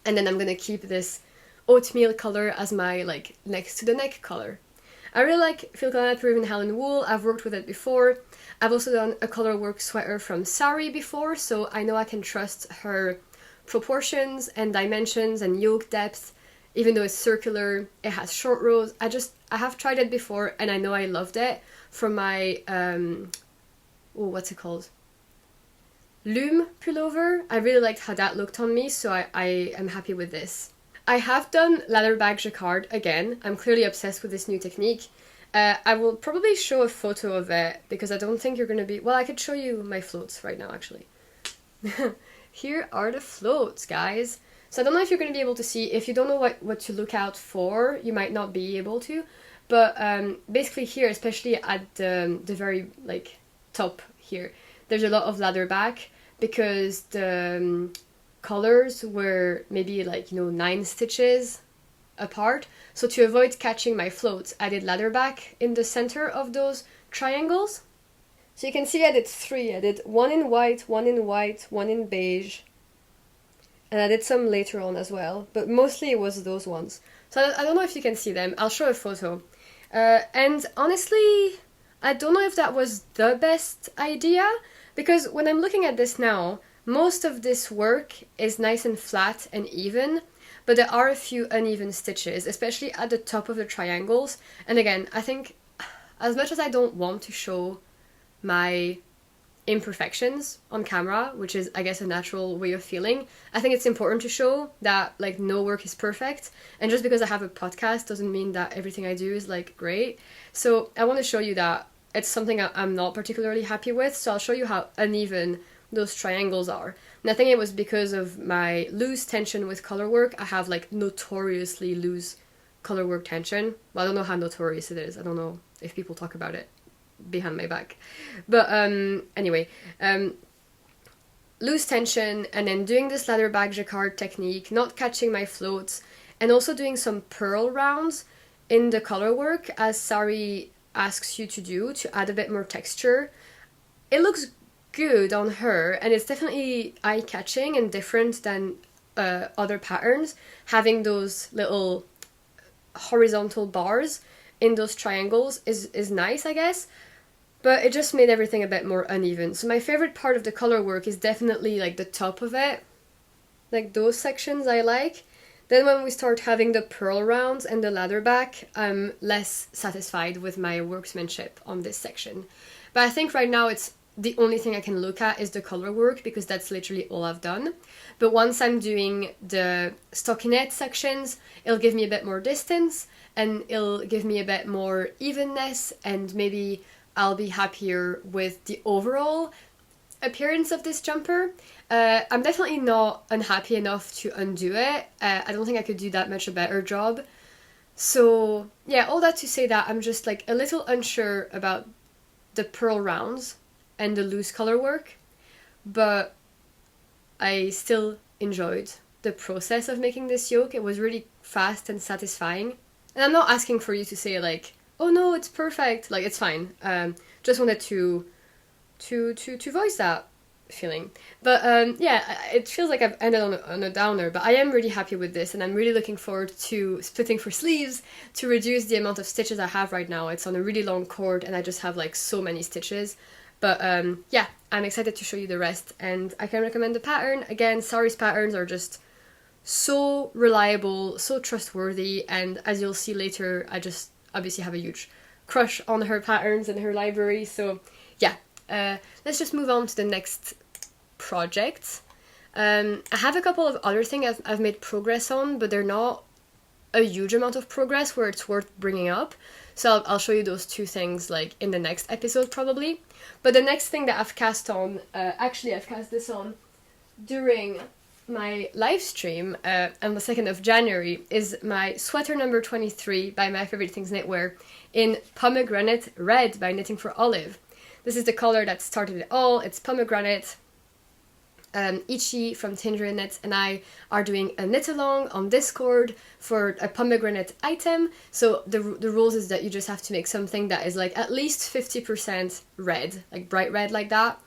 And then I'm going to keep this oatmeal color as my, like, next to the neck color. I really like Filcolana Peruvian Highland wool. I've worked with it before. I've also done a color work sweater from Sari before, so I know I can trust her proportions and dimensions and yoke depth. Even though it's circular, it has short rows. I have tried it before, and I know I loved it from my, what's it called? Loom pullover. I really liked how that looked on me, so I am happy with this. I have done leatherback jacquard again. I'm clearly obsessed with this new technique. I will probably show a photo of it, because I don't think you're going to be... Well, I could show you my floats right now, actually. Here are the floats, guys. So I don't know if you're going to be able to see. If you don't know what to look out for, you might not be able to. But basically here, especially at the very like top here, there's a lot of leatherback, because the colors were maybe like 9 stitches apart. So to avoid catching my floats, I did leatherback in the center of those triangles. So you can see I did 3. I did 1 in white, 1 in white, 1 in beige, and I did some later on as well, but mostly it was those ones. So I don't know if you can see them. I'll show a photo. And honestly, I don't know if that was the best idea, because when I'm looking at this now, most of this work is nice and flat and even, but there are a few uneven stitches, especially at the top of the triangles. And again, I think as much as I don't want to show my imperfections on camera, which is, I guess, a natural way of feeling, I think it's important to show that like no work is perfect, and just because I have a podcast doesn't mean that everything I do is like great. So I want to show you that it's something I'm not particularly happy with, so I'll show you how uneven those triangles are. And I think it was because of my loose tension with color work. I have like notoriously loose color work tension. Well, I don't know how notorious it is. I don't know if people talk about it behind my back. But anyway, loose tension, and then doing this leatherback jacquard technique, not catching my floats, and also doing some purl rounds in the color work, as Sari asks you to do to add a bit more texture. It looks good on her, and it's definitely eye-catching and different than other patterns, having those little horizontal bars in those triangles is nice, I guess, but it just made everything a bit more uneven. So my favorite part of the color work is definitely like the top of it, like those sections I like. Then when we start having the pearl rounds and the ladder back, I'm less satisfied with my workmanship on this section. But I think right now it's the only thing I can look at is the color work, because that's literally all I've done. But once I'm doing the stockinette sections, it'll give me a bit more distance and it'll give me a bit more evenness, and maybe I'll be happier with the overall appearance of this jumper. I'm definitely not unhappy enough to undo it. I don't think I could do that much a better job. So yeah, all that to say that I'm just like a little unsure about the pearl rounds and the loose color work, but I still enjoyed the process of making this yoke. It was really fast and satisfying. And I'm not asking for you to say like, oh no, it's perfect. Like, it's fine. Just wanted to voice that feeling. But yeah, it feels like I've ended on a downer, but I am really happy with this, and I'm really looking forward to splitting for sleeves to reduce the amount of stitches I have right now. It's on a really long cord and I just have like so many stitches. But yeah, I'm excited to show you the rest, and I can recommend the pattern. Again, Sari's patterns are just so reliable, so trustworthy, and as you'll see later, I just obviously have a huge crush on her patterns and her library. So yeah, let's just move on to the next project. I have a couple of other things I've made progress on, but they're not a huge amount of progress where it's worth bringing up. So I'll show you those two things like in the next episode probably. But the next thing that I've cast on, actually I've cast this on during my live stream on the 2nd of January, is my sweater number 23 by My Favorite Things Knitwear in Pomegranate Red by Knitting for Olive. This is the color that started it all. It's pomegranate. Ichi from Tinder Knit and I are doing a knit along on Discord for a pomegranate item. So the rules is that you just have to make something that is like at least 50% red, like bright red like that.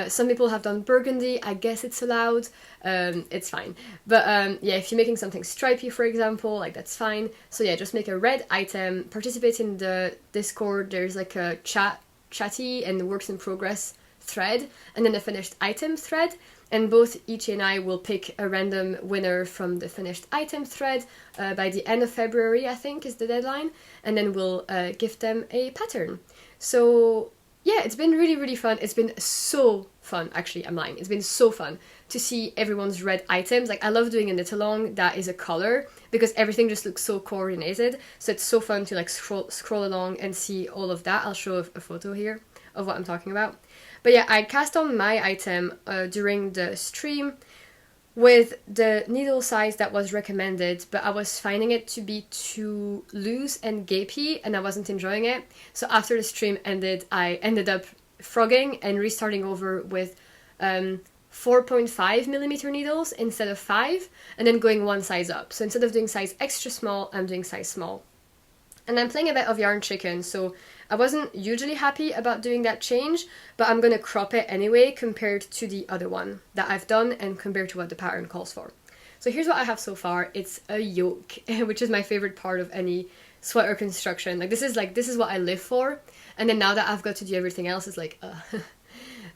Some people have done burgundy, I guess it's allowed, it's fine. But yeah, if you're making something stripy, for example, like that's fine. So yeah, just make a red item, participate in the Discord, there's like a chatty and works in progress thread, and then a finished item thread. And both Ichi and I will pick a random winner from the finished item thread by the end of February, I think, is the deadline. And then we'll gift them a pattern. So yeah, it's been really, really fun. It's been so fun. Actually, I'm lying. It's been so fun to see everyone's red items. Like, I love doing a knit along that is a color because everything just looks so coordinated. So it's so fun to like scroll along and see all of that. I'll show a photo here of what I'm talking about. But yeah, I cast on my item during the stream with the needle size that was recommended, but I was finding it to be too loose and gapey and I wasn't enjoying it. So after the stream ended, I ended up frogging and restarting over with 4.5mm needles instead of 5, and then going one size up. So instead of doing size extra small, I'm doing size small. And I'm playing a bit of yarn chicken, so I wasn't hugely happy about doing that change, but I'm going to crop it anyway compared to the other one that I've done and compared to what the pattern calls for. So here's what I have so far. It's a yoke, which is my favorite part of any sweater construction. Like, this is what I live for, and then now that I've got to do everything else, it's like,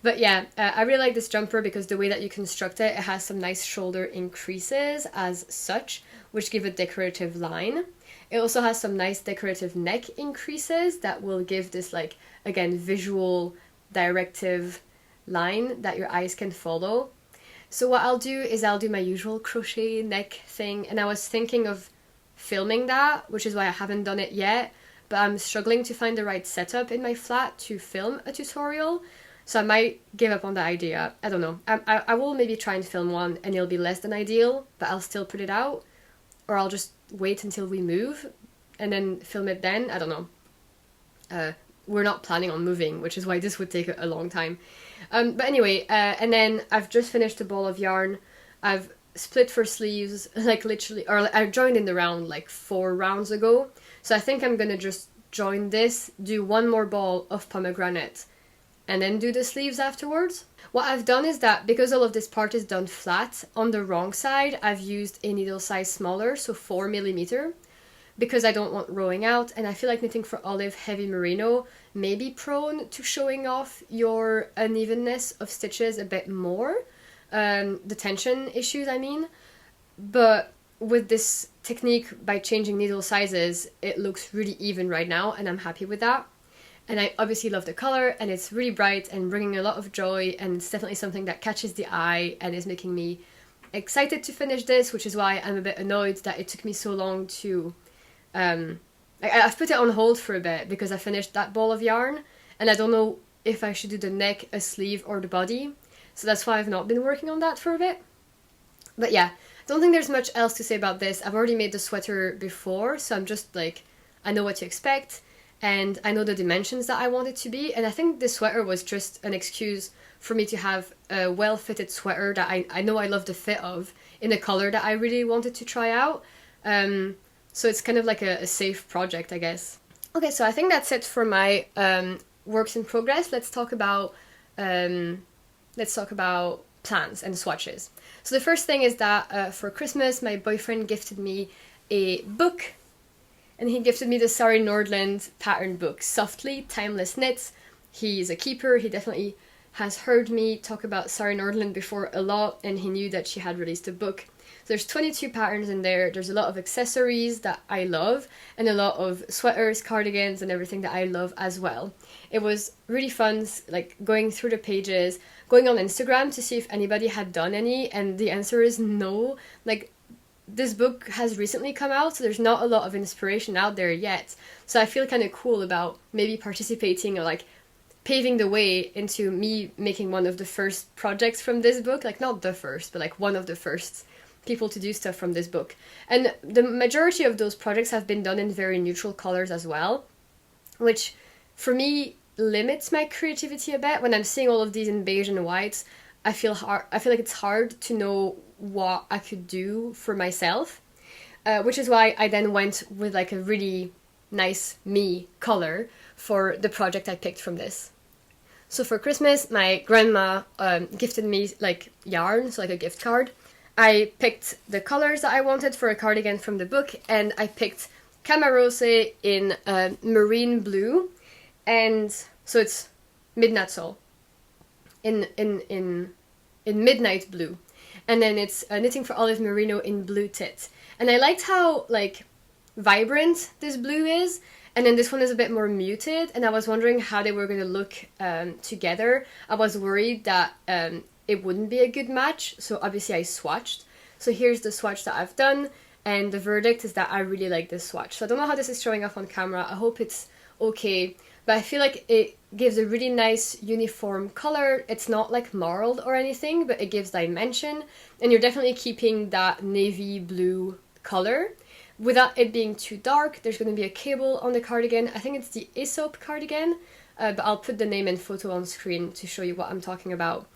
But yeah, I really like this jumper because the way that you construct it, it has some nice shoulder increases as such, which give a decorative line. It also has some nice decorative neck increases that will give this, like, again, visual directive line that your eyes can follow. So what I'll do is I'll do my usual crochet neck thing, and I was thinking of filming that, which is why I haven't done it yet, but I'm struggling to find the right setup in my flat to film a tutorial, so I might give up on the idea. I don't know. I will maybe try and film one and it'll be less than ideal, but I'll still put it out, or I'll just wait until we move and then film it then. I don't know. We're not planning on moving, which is why this would take a long time. But anyway, and then I've just finished a ball of yarn. I've split for sleeves, like literally, or I joined in the round like 4 rounds ago. So I think I'm gonna just join this, do one more ball of pomegranate, and then do the sleeves afterwards. What I've done is that because all of this part is done flat, on the wrong side I've used a needle size smaller, so 4mm, because I don't want rowing out, and I feel like knitting for olive heavy merino may be prone to showing off your unevenness of stitches a bit more, the tension issues I mean, but with this technique, by changing needle sizes, it looks really even right now, and I'm happy with that. And I obviously love the color, and it's really bright and bringing a lot of joy, and it's definitely something that catches the eye and is making me excited to finish this, which is why I'm a bit annoyed that it took me so long to... I've put it on hold for a bit because I finished that ball of yarn, and I don't know if I should do the neck, a sleeve, or the body, so that's why I've not been working on that for a bit. But yeah, I don't think there's much else to say about this. I've already made the sweater before, so I'm just like, I know what to expect, and I know the dimensions that I want it to be, and I think this sweater was just an excuse for me to have a well-fitted sweater that I know I love the fit of, in a color that I really wanted to try out. So it's kind of like a safe project, I guess. Okay, so I think that's it for my works in progress. Let's talk about plans and swatches. So the first thing is that for Christmas, my boyfriend gifted me a book, and he gifted me the Sari Nordland pattern book, Softly Timeless Knits. He's a keeper. He definitely has heard me talk about Sari Nordland before a lot, and he knew that she had released a book. There's 22 patterns in there. There's a lot of accessories that I love, and a lot of sweaters, cardigans, and everything that I love as well. It was really fun, like, going through the pages, going on Instagram to see if anybody had done any, and the answer is no. Like, this book has recently come out, so there's not a lot of inspiration out there yet. So I feel kind of cool about maybe participating or, like, paving the way into me making one of the first projects from this book. Like, not the first, but, like, one of the first people to do stuff from this book. And the majority of those projects have been done in very neutral colors as well, which for me limits my creativity a bit. When I'm seeing all of these in beige and whites, I feel like it's hard to know what I could do for myself, which is why I then went with like a really nice me color for the project I picked from this. So for Christmas, my grandma gifted me like yarn, so like a gift card. I picked the colors that I wanted for a cardigan from the book, and I picked Camarose in marine blue, and so it's midnight soul in midnight blue, and then it's knitting for olive merino in blue tit. And I liked how like vibrant this blue is, and then this one is a bit more muted, and I was wondering how they were going to look together. I was worried that it wouldn't be a good match, so obviously I swatched. So here's the swatch that I've done, and the verdict is that I really like this swatch. So I don't know how this is showing off on camera, I hope it's okay, but I feel like it gives a really nice uniform color. It's not like marled or anything, but it gives dimension, and you're definitely keeping that navy blue color without it being too dark. There's going to be a cable on the cardigan. I think it's the Aesop cardigan, but I'll put the name and photo on screen to show you what I'm talking about.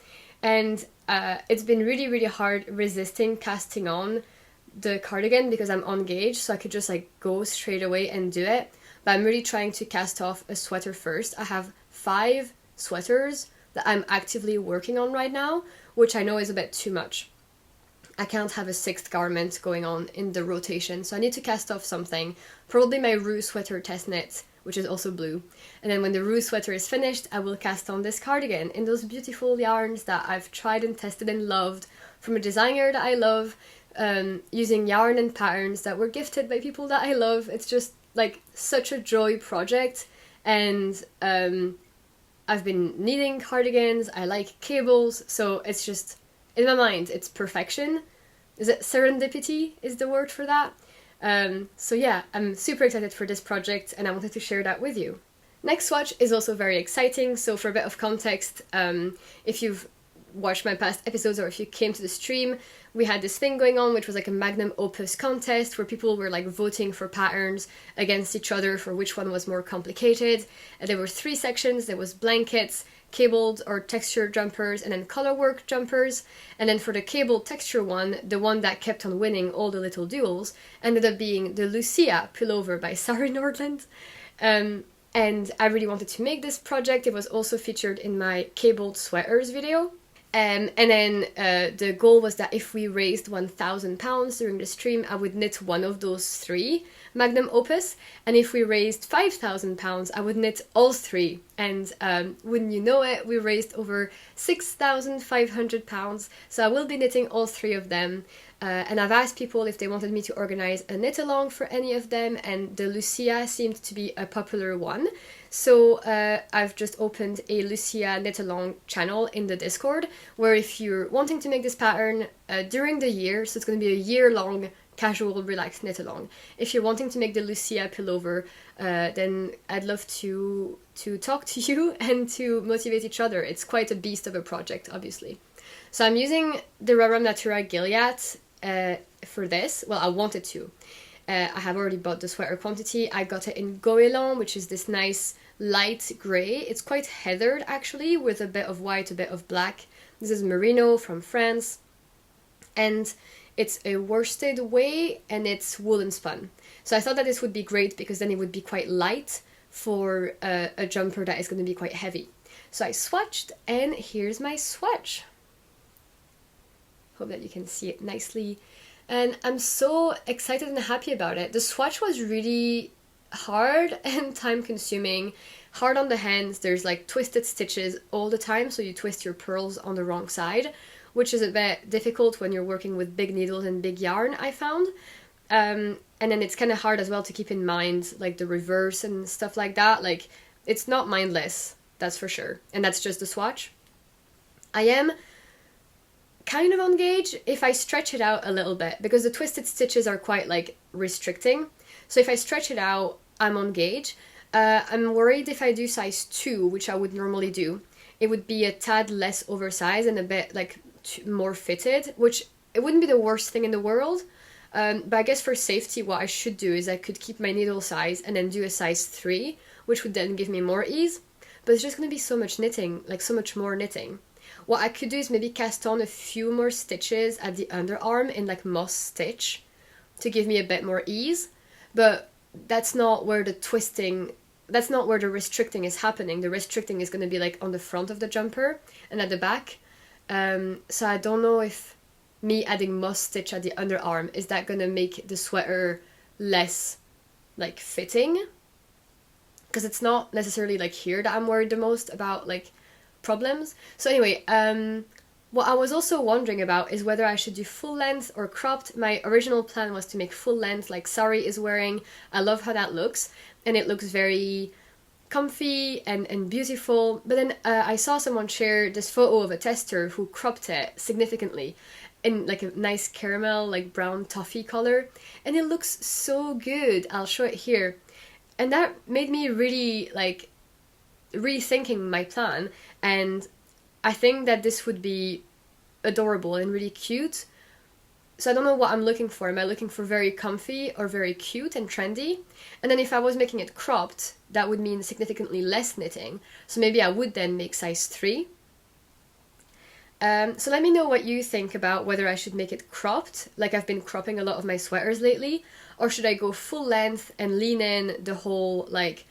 And it's been really, really hard resisting casting on the cardigan because I'm on gauge, so I could just like go straight away and do it. But I'm really trying to cast off a sweater first. I have 5 sweaters that I'm actively working on right now, which I know is a bit too much. I can't have a 6th garment going on in the rotation, so I need to cast off something. Probably my Rue sweater test knit, which is also blue. And then when the Rue sweater is finished, I will cast on this cardigan in those beautiful yarns that I've tried and tested and loved from a designer that I love, using yarn and patterns that were gifted by people that I love. It's just like such a joy project, and I've been knitting cardigans, I like cables, so it's just, in my mind, it's perfection. Is it serendipity is the word for that? So yeah, I'm super excited for this project, and I wanted to share that with you. Next swatch is also very exciting. So for a bit of context, if you've watched my past episodes or if you came to the stream, we had this thing going on which was like a MAGNUM OPUS contest where people were like voting for patterns against each other for which one was more complicated. And there were 3 sections. There was blankets, cabled or texture jumpers, and then colorwork jumpers. And then for the cabled texture one, the one that kept on winning all the little duels ended up being the Lucia pullover by Sari Nordland. And I really wanted to make this project. It was also featured in my cabled sweaters video. And then the goal was that if we raised £1,000 during the stream, I would knit one of those 3 Magnum Opus. And if we raised £5,000, I would knit all 3. And wouldn't you know it, we raised over £6,500. So I will be knitting all 3 of them. And I've asked people if they wanted me to organize a knit along for any of them, and the Lucia seemed to be a popular one. So I've just opened a Lucia knit along channel in the Discord, where if you're wanting to make this pattern during the year, so it's going to be a year-long casual relaxed knit along. If you're wanting to make the Lucia pullover, then I'd love to talk to you and to motivate each other. It's quite a beast of a project, obviously. So I'm using the Raram Natura Gilliat for this. Well, I wanted to. I have already bought the sweater quantity. I got it in Goéland, which is this nice light grey. It's quite heathered actually, with a bit of white, a bit of black. This is merino from France. And it's a worsted way and it's woolen spun. So I thought that this would be great because then it would be quite light for a jumper that is going to be quite heavy. So I swatched, and here's my swatch. Hope that you can see it nicely. And I'm so excited and happy about it. The swatch was really hard and time consuming. Hard on the hands, there's like twisted stitches all the time, so you twist your pearls on the wrong side, which is a bit difficult when you're working with big needles and big yarn, I found. And then it's kind of hard as well to keep in mind like the reverse and stuff like that. Like, it's not mindless, that's for sure. And that's just the swatch. I am kind of on gauge if I stretch it out a little bit, because the twisted stitches are quite like restricting. So if I stretch it out, I'm on gauge. I'm worried if I do size 2, which I would normally do, it would be a tad less oversized and a bit like more fitted, which it wouldn't be the worst thing in the world. But I guess for safety, what I should do is I could keep my needle size and then do a size 3, which would then give me more ease. But it's just going to be so much knitting, like so much more knitting. What I could do is maybe cast on a few more stitches at the underarm in like moss stitch to give me a bit more ease, but that's not where the restricting is happening. The restricting is going to be like on the front of the jumper and at the back. So I don't know if me adding moss stitch at the underarm, is that going to make the sweater less like fitting? Because it's not necessarily like here that I'm worried the most about like problems. So anyway, what I was also wondering about is whether I should do full length or cropped. My original plan was to make full length like Sari is wearing. I love how that looks, and it looks very comfy and beautiful. But then I saw someone share this photo of a tester who cropped it significantly in like a nice caramel, like brown toffee color, and it looks so good. I'll show it here. And that made me really like rethinking my plan, and I think that this would be adorable and really cute. So I don't know what I'm looking for. Am I looking for very comfy or very cute and trendy? And then if I was making it cropped, that would mean significantly less knitting. So maybe I would then make size 3. So let me know what you think about whether I should make it cropped, like I've been cropping a lot of my sweaters lately, or should I go full length and lean in the whole like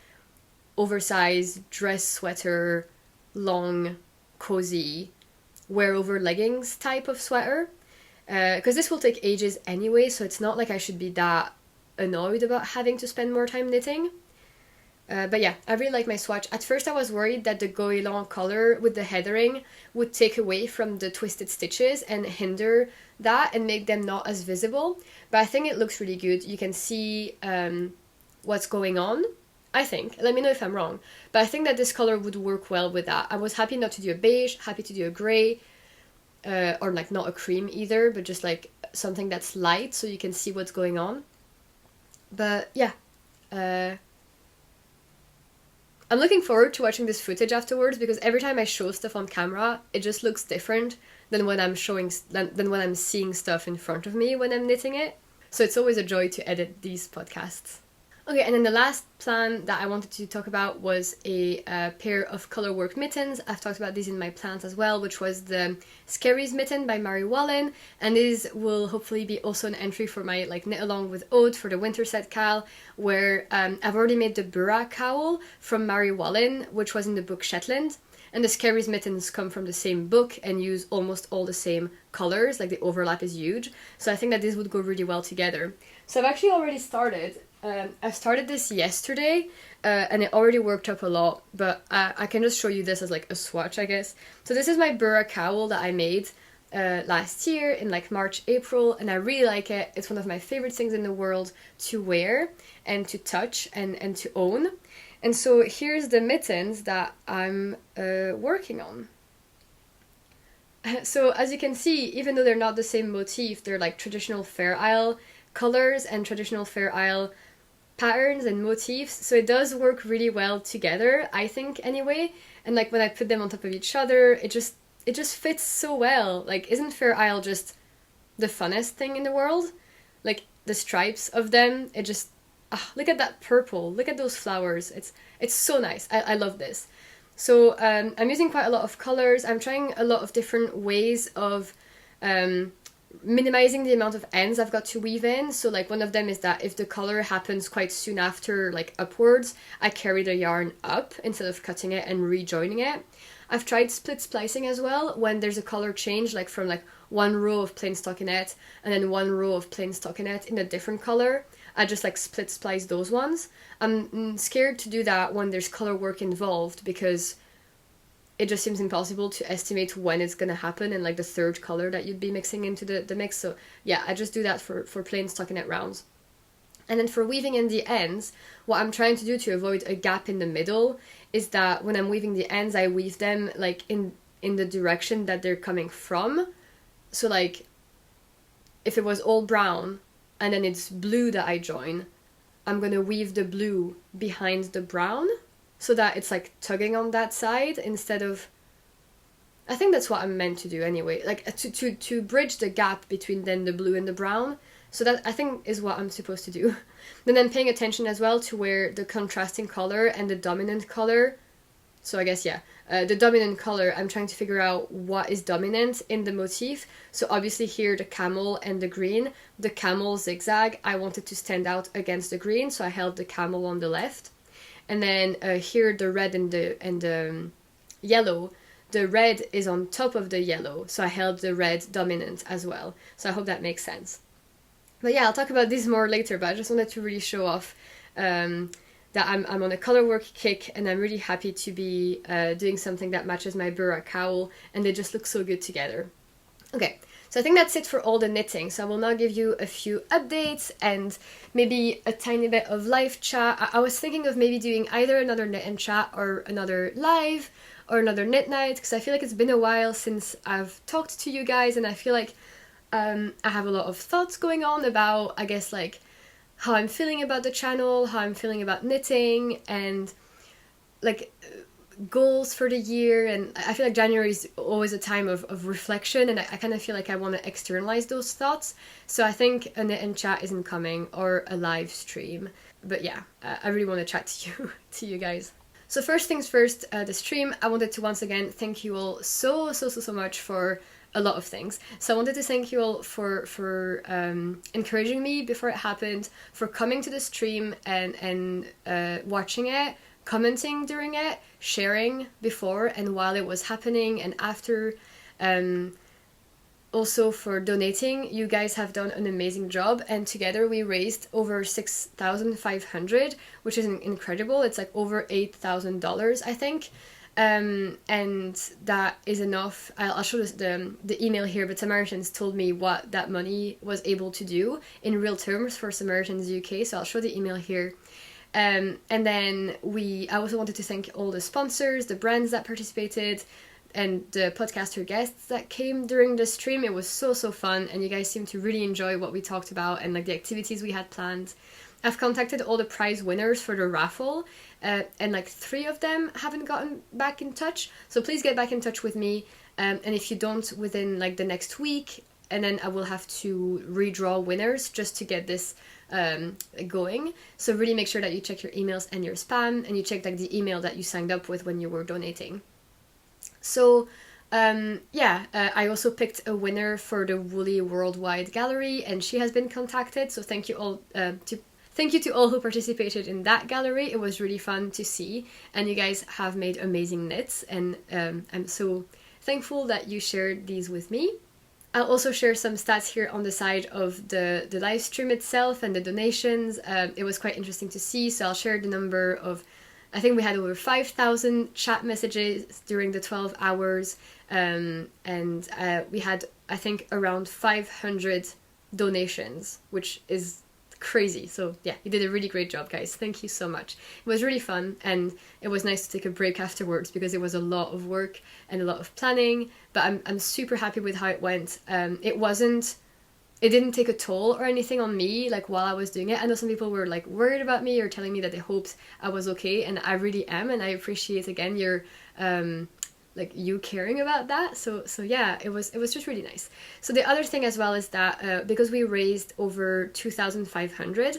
oversized dress sweater, long, cozy, wear over leggings type of sweater, because this will take ages anyway, so it's not like I should be that annoyed about having to spend more time knitting. But yeah, I really like my swatch. At first I was worried that the Goéland color with the heathering would take away from the twisted stitches and hinder that and make them not as visible, but I think it looks really good. You can see what's going on, I think. Let me know if I'm wrong, but I think that this color would work well with that. I was happy not to do a beige, happy to do a grey, or like not a cream either, but just like something that's light so you can see what's going on. But yeah, I'm looking forward to watching this footage afterwards, because every time I show stuff on camera, it just looks different than when I'm than when I'm seeing stuff in front of me when I'm knitting it. So it's always a joy to edit these podcasts. Okay, and then the last plan that I wanted to talk about was a pair of colorwork mittens. I've talked about these in my plans as well, which was the Scaries mitten by Mary Wallen, and these will hopefully be also an entry for my like knit along with Aude for the winter set Kal, where I've already made the Burra cowl from Mary Wallen, which was in the book Shetland. And the Scaries mittens come from the same book and use almost all the same colors, like the overlap is huge. So I think that this would go really well together. So I've actually already started. I started this yesterday and it already worked up a lot, but I can just show you this as like a swatch, I guess. So this is my Burra cowl that I made last year in like March, April, and I really like it. It's one of my favorite things in the world to wear and to touch and to own. And so here's the mittens that I'm working on. So as you can see, even though they're not the same motif, they're like traditional Fair Isle colors and traditional Fair Isle patterns and motifs. So it does work really well together, I think anyway. And like when I put them on top of each other, it just fits so well. Like, isn't Fair Isle just the funnest thing in the world? Like the stripes of them, it just look at that purple, look at those flowers, it's so nice. I love this. So I'm using quite a lot of colors. I'm trying a lot of different ways of minimizing the amount of ends I've got to weave in. So like one of them is that if the color happens quite soon after, like upwards, I carry the yarn up instead of cutting it and rejoining it. I've tried split splicing as well when there's a color change, like from like one row of plain stockinette and then one row of plain stockinette in a different color. I just like split splice those ones. I'm scared to do that when there's color work involved because it just seems impossible to estimate when it's gonna happen and like the third color that you'd be mixing into the mix. So yeah, I just do that for plain stockinette rounds. And then for weaving in the ends, what I'm trying to do to avoid a gap in the middle is that when I'm weaving the ends, I weave them like in the direction that they're coming from. So like if it was all brown and then it's blue that I join, I'm gonna weave the blue behind the brown so that it's like tugging on that side instead of, I think that's what I'm meant to do anyway, like to bridge the gap between then the blue and the brown. So that I think is what I'm supposed to do. Then I'm paying attention as well to where the contrasting color and the dominant color, so I guess yeah, the dominant color, I'm trying to figure out what is dominant in the motif. So obviously here the camel and the green, the camel zigzag, I wanted to stand out against the green, so I held the camel on the left. And then here the red and the yellow, the red is on top of the yellow, so I held the red dominant as well. So I hope that makes sense. But yeah, I'll talk about this more later, but I just wanted to really show off that I'm on a color work kick and I'm really happy to be doing something that matches my Burra cowl and they just look so good together. Okay, so I think that's it for all the knitting. So I will now give you a few updates and maybe a tiny bit of live chat. I was thinking of maybe doing either another knit and chat or another live or another knit night because I feel like it's been a while since I've talked to you guys and I feel like I have a lot of thoughts going on about, I guess, like how I'm feeling about the channel, how I'm feeling about knitting, and like goals for the year. And I feel like January is always a time of reflection, and I kind of feel like I want to externalize those thoughts. So I think a knit and chat isn't coming, or a live stream. But yeah, I really want to chat to you guys. So first things first, the stream, I wanted to once again thank you all so much for a lot of things. So I wanted to thank you all for encouraging me before it happened, for coming to the stream and watching it, commenting during it, sharing before and while it was happening and after, also for donating. You guys have done an amazing job, and together we raised over $6,500, which is incredible. It's like over $8,000, I think. And that is enough. I'll show the email here, but Samaritans told me what that money was able to do in real terms for Samaritans UK, so I'll show the email here. And then I also wanted to thank all the sponsors, the brands that participated, and the podcaster guests that came during the stream. It was so fun, and you guys seemed to really enjoy what we talked about and like the activities we had planned. I've contacted all the prize winners for the raffle, and like 3 of them haven't gotten back in touch, so please get back in touch with me, and if you don't within like the next week, and then I will have to redraw winners just to get this going. So really make sure that you check your emails and your spam, and you check like the email that you signed up with when you were donating. So I also picked a winner for the Woolly Worldwide Gallery, and she has been contacted. So thank you all to all who participated in that gallery. It was really fun to see, and you guys have made amazing knits, and I'm so thankful that you shared these with me. I'll also share some stats here on the side of the live stream itself and the donations. It was quite interesting to see, so I'll share the number of, I think we had over 5,000 chat messages during the 12 hours, and we had, I think, around 500 donations, which is crazy. So yeah, you did a really great job, guys. Thank you so much. It was really fun, and it was nice to take a break afterwards because it was a lot of work and a lot of planning, but I'm super happy with how it went. It didn't take a toll or anything on me, like, while I was doing it. I know some people were like worried about me or telling me that they hoped I was okay, and I really am, and I appreciate again your like you caring about that. So yeah, it was just really nice. So the other thing as well is that because we raised over 2,500,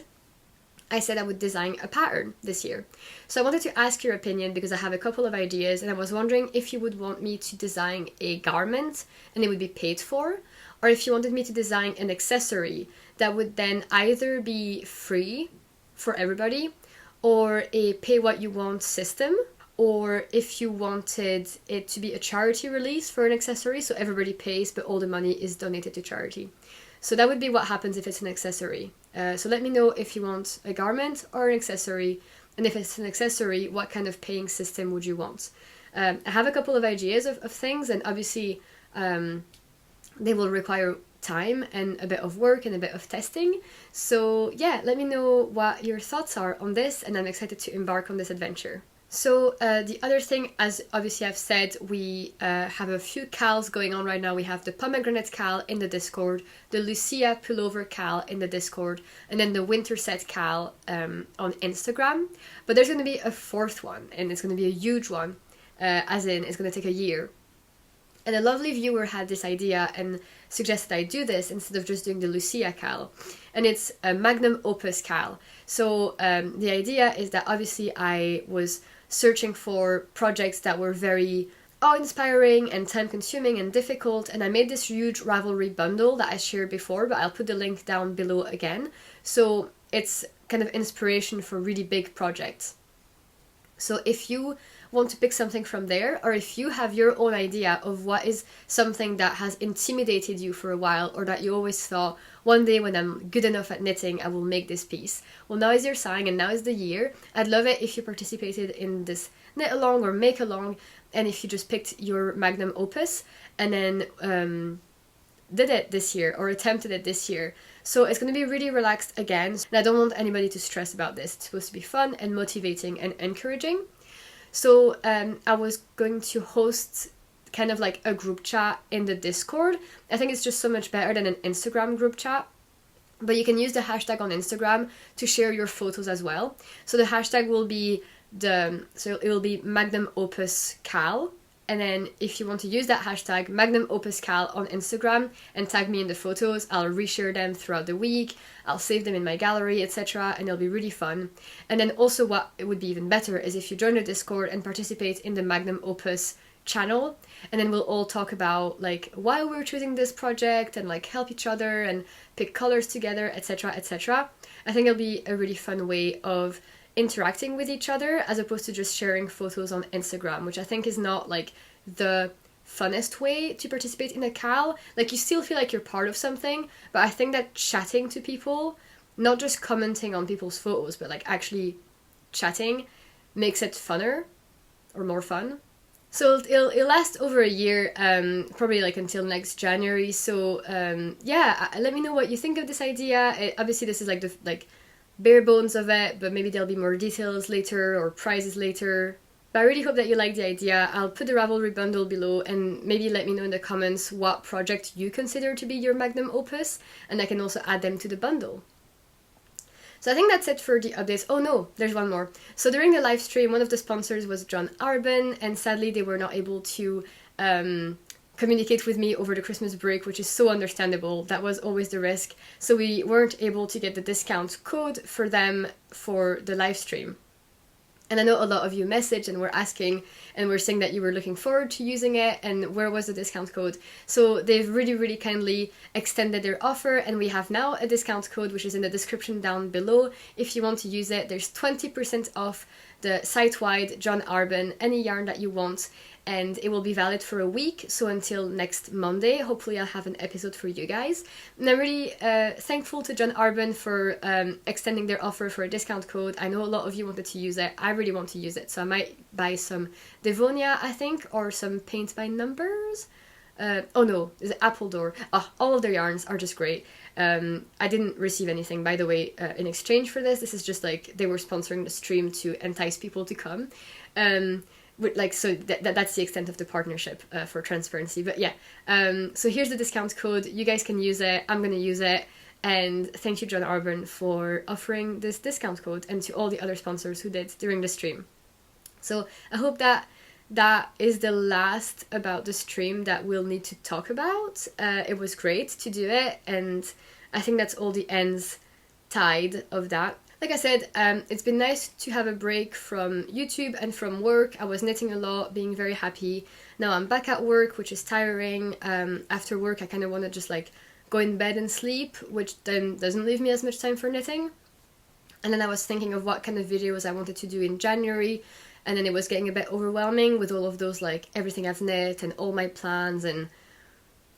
I said I would design a pattern this year. So I wanted to ask your opinion because I have a couple of ideas, and I was wondering if you would want me to design a garment and it would be paid for, or if you wanted me to design an accessory that would then either be free for everybody or a pay what you want system, or if you wanted it to be a charity release for an accessory, so everybody pays but all the money is donated to charity. So that would be what happens if it's an accessory. So let me know if you want a garment or an accessory, and if it's an accessory, what kind of paying system would you want? I have a couple of ideas of things, and obviously they will require time and a bit of work and a bit of testing. So yeah, let me know what your thoughts are on this, and I'm excited to embark on this adventure. So the other thing, as obviously I've said, we have a few KALs going on right now. We have the pomegranate KAL in the Discord, the Lucia pullover KAL in the Discord, and then the winter set KAL on Instagram. But there's going to be a fourth one, and it's going to be a huge one, as in it's going to take a year. And a lovely viewer had this idea and suggested I do this instead of just doing the Lucia KAL. And it's a MAGNUM OPUS KAL. So the idea is that obviously I was searching for projects that were very awe-inspiring and time-consuming and difficult, and I made this huge Ravelry bundle that I shared before, but I'll put the link down below again. So it's kind of inspiration for really big projects. So if you want to pick something from there, or if you have your own idea of what is something that has intimidated you for a while, or that you always thought, one day when I'm good enough at knitting, I will make this piece. Well, now is your sign, and now is the year. I'd love it if you participated in this knit along or make along, and if you just picked your MAGNUM opus and then did it this year or attempted it this year. So it's going to be really relaxed again, and I don't want anybody to stress about this. It's supposed to be fun and motivating and encouraging. So I was going to host kind of like a group chat in the Discord. I think it's just so much better than an Instagram group chat. But you can use the hashtag on Instagram to share your photos as well. So the hashtag will be it will be MAGNUM OPUS KAL. And then if you want to use that hashtag MAGNUM OPUS KAL on Instagram and tag me in the photos, I'll reshare them throughout the week. I'll save them in my gallery, etc. And it'll be really fun. And then also what it would be even better is if you join the Discord and participate in the MAGNUM OPUS channel, and then we'll all talk about like why we're choosing this project and like help each other and pick colors together, etc, etc. I think it'll be a really fun way of interacting with each other as opposed to just sharing photos on Instagram, which I think is not like the funnest way to participate in a KAL. Like, you still feel like you're part of something, but I think that chatting to people, not just commenting on people's photos, but like actually chatting, makes it funner or more fun. So it'll last over a year, probably like until next January. So yeah, let me know what you think of this idea. Obviously this is like the bare bones of it, but maybe there'll be more details later or prizes later. But I really hope that you like the idea. I'll put the Ravelry bundle below, and maybe let me know in the comments what project you consider to be your MAGNUM opus, and I can also add them to the bundle. So I think that's it for the updates. Oh no, there's one more. So during the live stream, one of the sponsors was John Arbin, and sadly they were not able to communicate with me over the Christmas break, which is so understandable. That was always the risk. So we weren't able to get the discount code for them for the live stream. And I know a lot of you messaged and were asking and were saying that you were looking forward to using it and where was the discount code. So they've really, really kindly extended their offer, and we have now a discount code which is in the description down below. If you want to use it, there's 20% off the site-wide John Arbon, any yarn that you want, and it will be valid for a week, so until next Monday. Hopefully I'll have an episode for you guys. And I'm really thankful to John Arbon for extending their offer for a discount code. I know a lot of you wanted to use it. I really want to use it, so I might buy some Devonia, I think, or some Paint by Numbers. Oh no, is it Appledore? All of their yarns are just great. I didn't receive anything, by the way, in exchange for this. This is just like they were sponsoring the stream to entice people to come. So that's the extent of the partnership for transparency. But yeah, so here's the discount code. You guys can use it. I'm going to use it. And thank you, John Arbon, for offering this discount code, and to all the other sponsors who did during the stream. So I hope that is the last about the stream that we'll need to talk about. It was great to do it, and I think that's all the ends tied of that. Like I said, it's been nice to have a break from YouTube and from work. I was knitting a lot, being very happy. Now I'm back at work, which is tiring. After work, I kind of want to just like go in bed and sleep, which then doesn't leave me as much time for knitting. And then I was thinking of what kind of videos I wanted to do in January, and then it was getting a bit overwhelming with all of those, like everything I've knit and all my plans and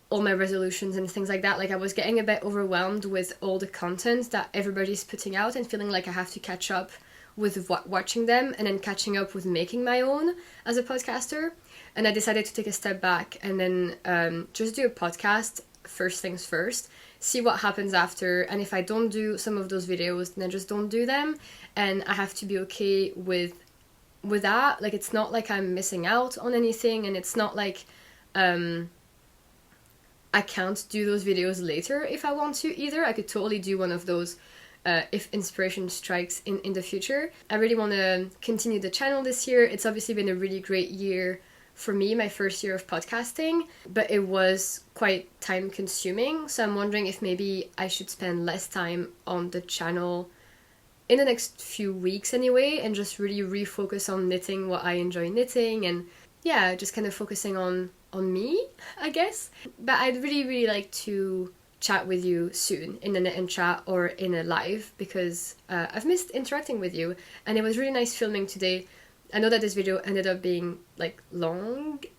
all my resolutions and things like that. Like I was getting a bit overwhelmed with all the content that everybody's putting out and feeling like I have to catch up with watching them and then catching up with making my own as a podcaster. And I decided to take a step back and then just do a podcast first things first, see what happens after, and if I don't do some of those videos, then I just don't do them, and I have to be okay with that. Like it's not like I'm missing out on anything, and it's not like I can't do those videos later if I want to either. I could totally do one of those if inspiration strikes in the future. I really want to continue the channel this year. It's obviously been a really great year for me, my first year of podcasting, but it was quite time consuming, so I'm wondering if maybe I should spend less time on the channel in the next few weeks anyway, and just really refocus on knitting what I enjoy knitting, and yeah, just kind of focusing on me, I guess. But I'd really, really like to chat with you soon in a knit and chat or in a live, because I've missed interacting with you, and it was really nice filming today. I know that this video ended up being like long-ish,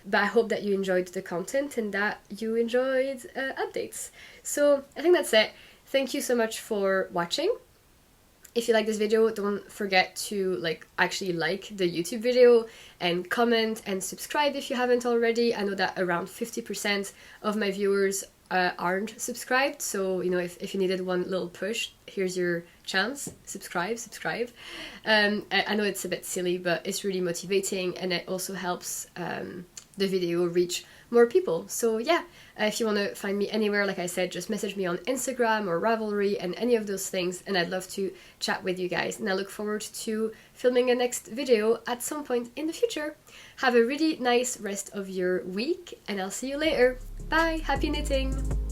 but I hope that you enjoyed the content and that you enjoyed updates. So I think that's it. Thank you so much for watching. If you like this video, don't forget to actually like the YouTube video and comment and subscribe if you haven't already. I know that around 50% of my viewers aren't subscribed, so you know, if you needed one little push, here's your chance. Subscribe. I know it's a bit silly, but it's really motivating, and it also helps the video reach more people. So yeah, if you want to find me anywhere, like I said, just message me on Instagram or Ravelry and any of those things, and I'd love to chat with you guys, and I look forward to filming a next video at some point in the future. Have a really nice rest of your week, and I'll see you later. Bye! Happy knitting!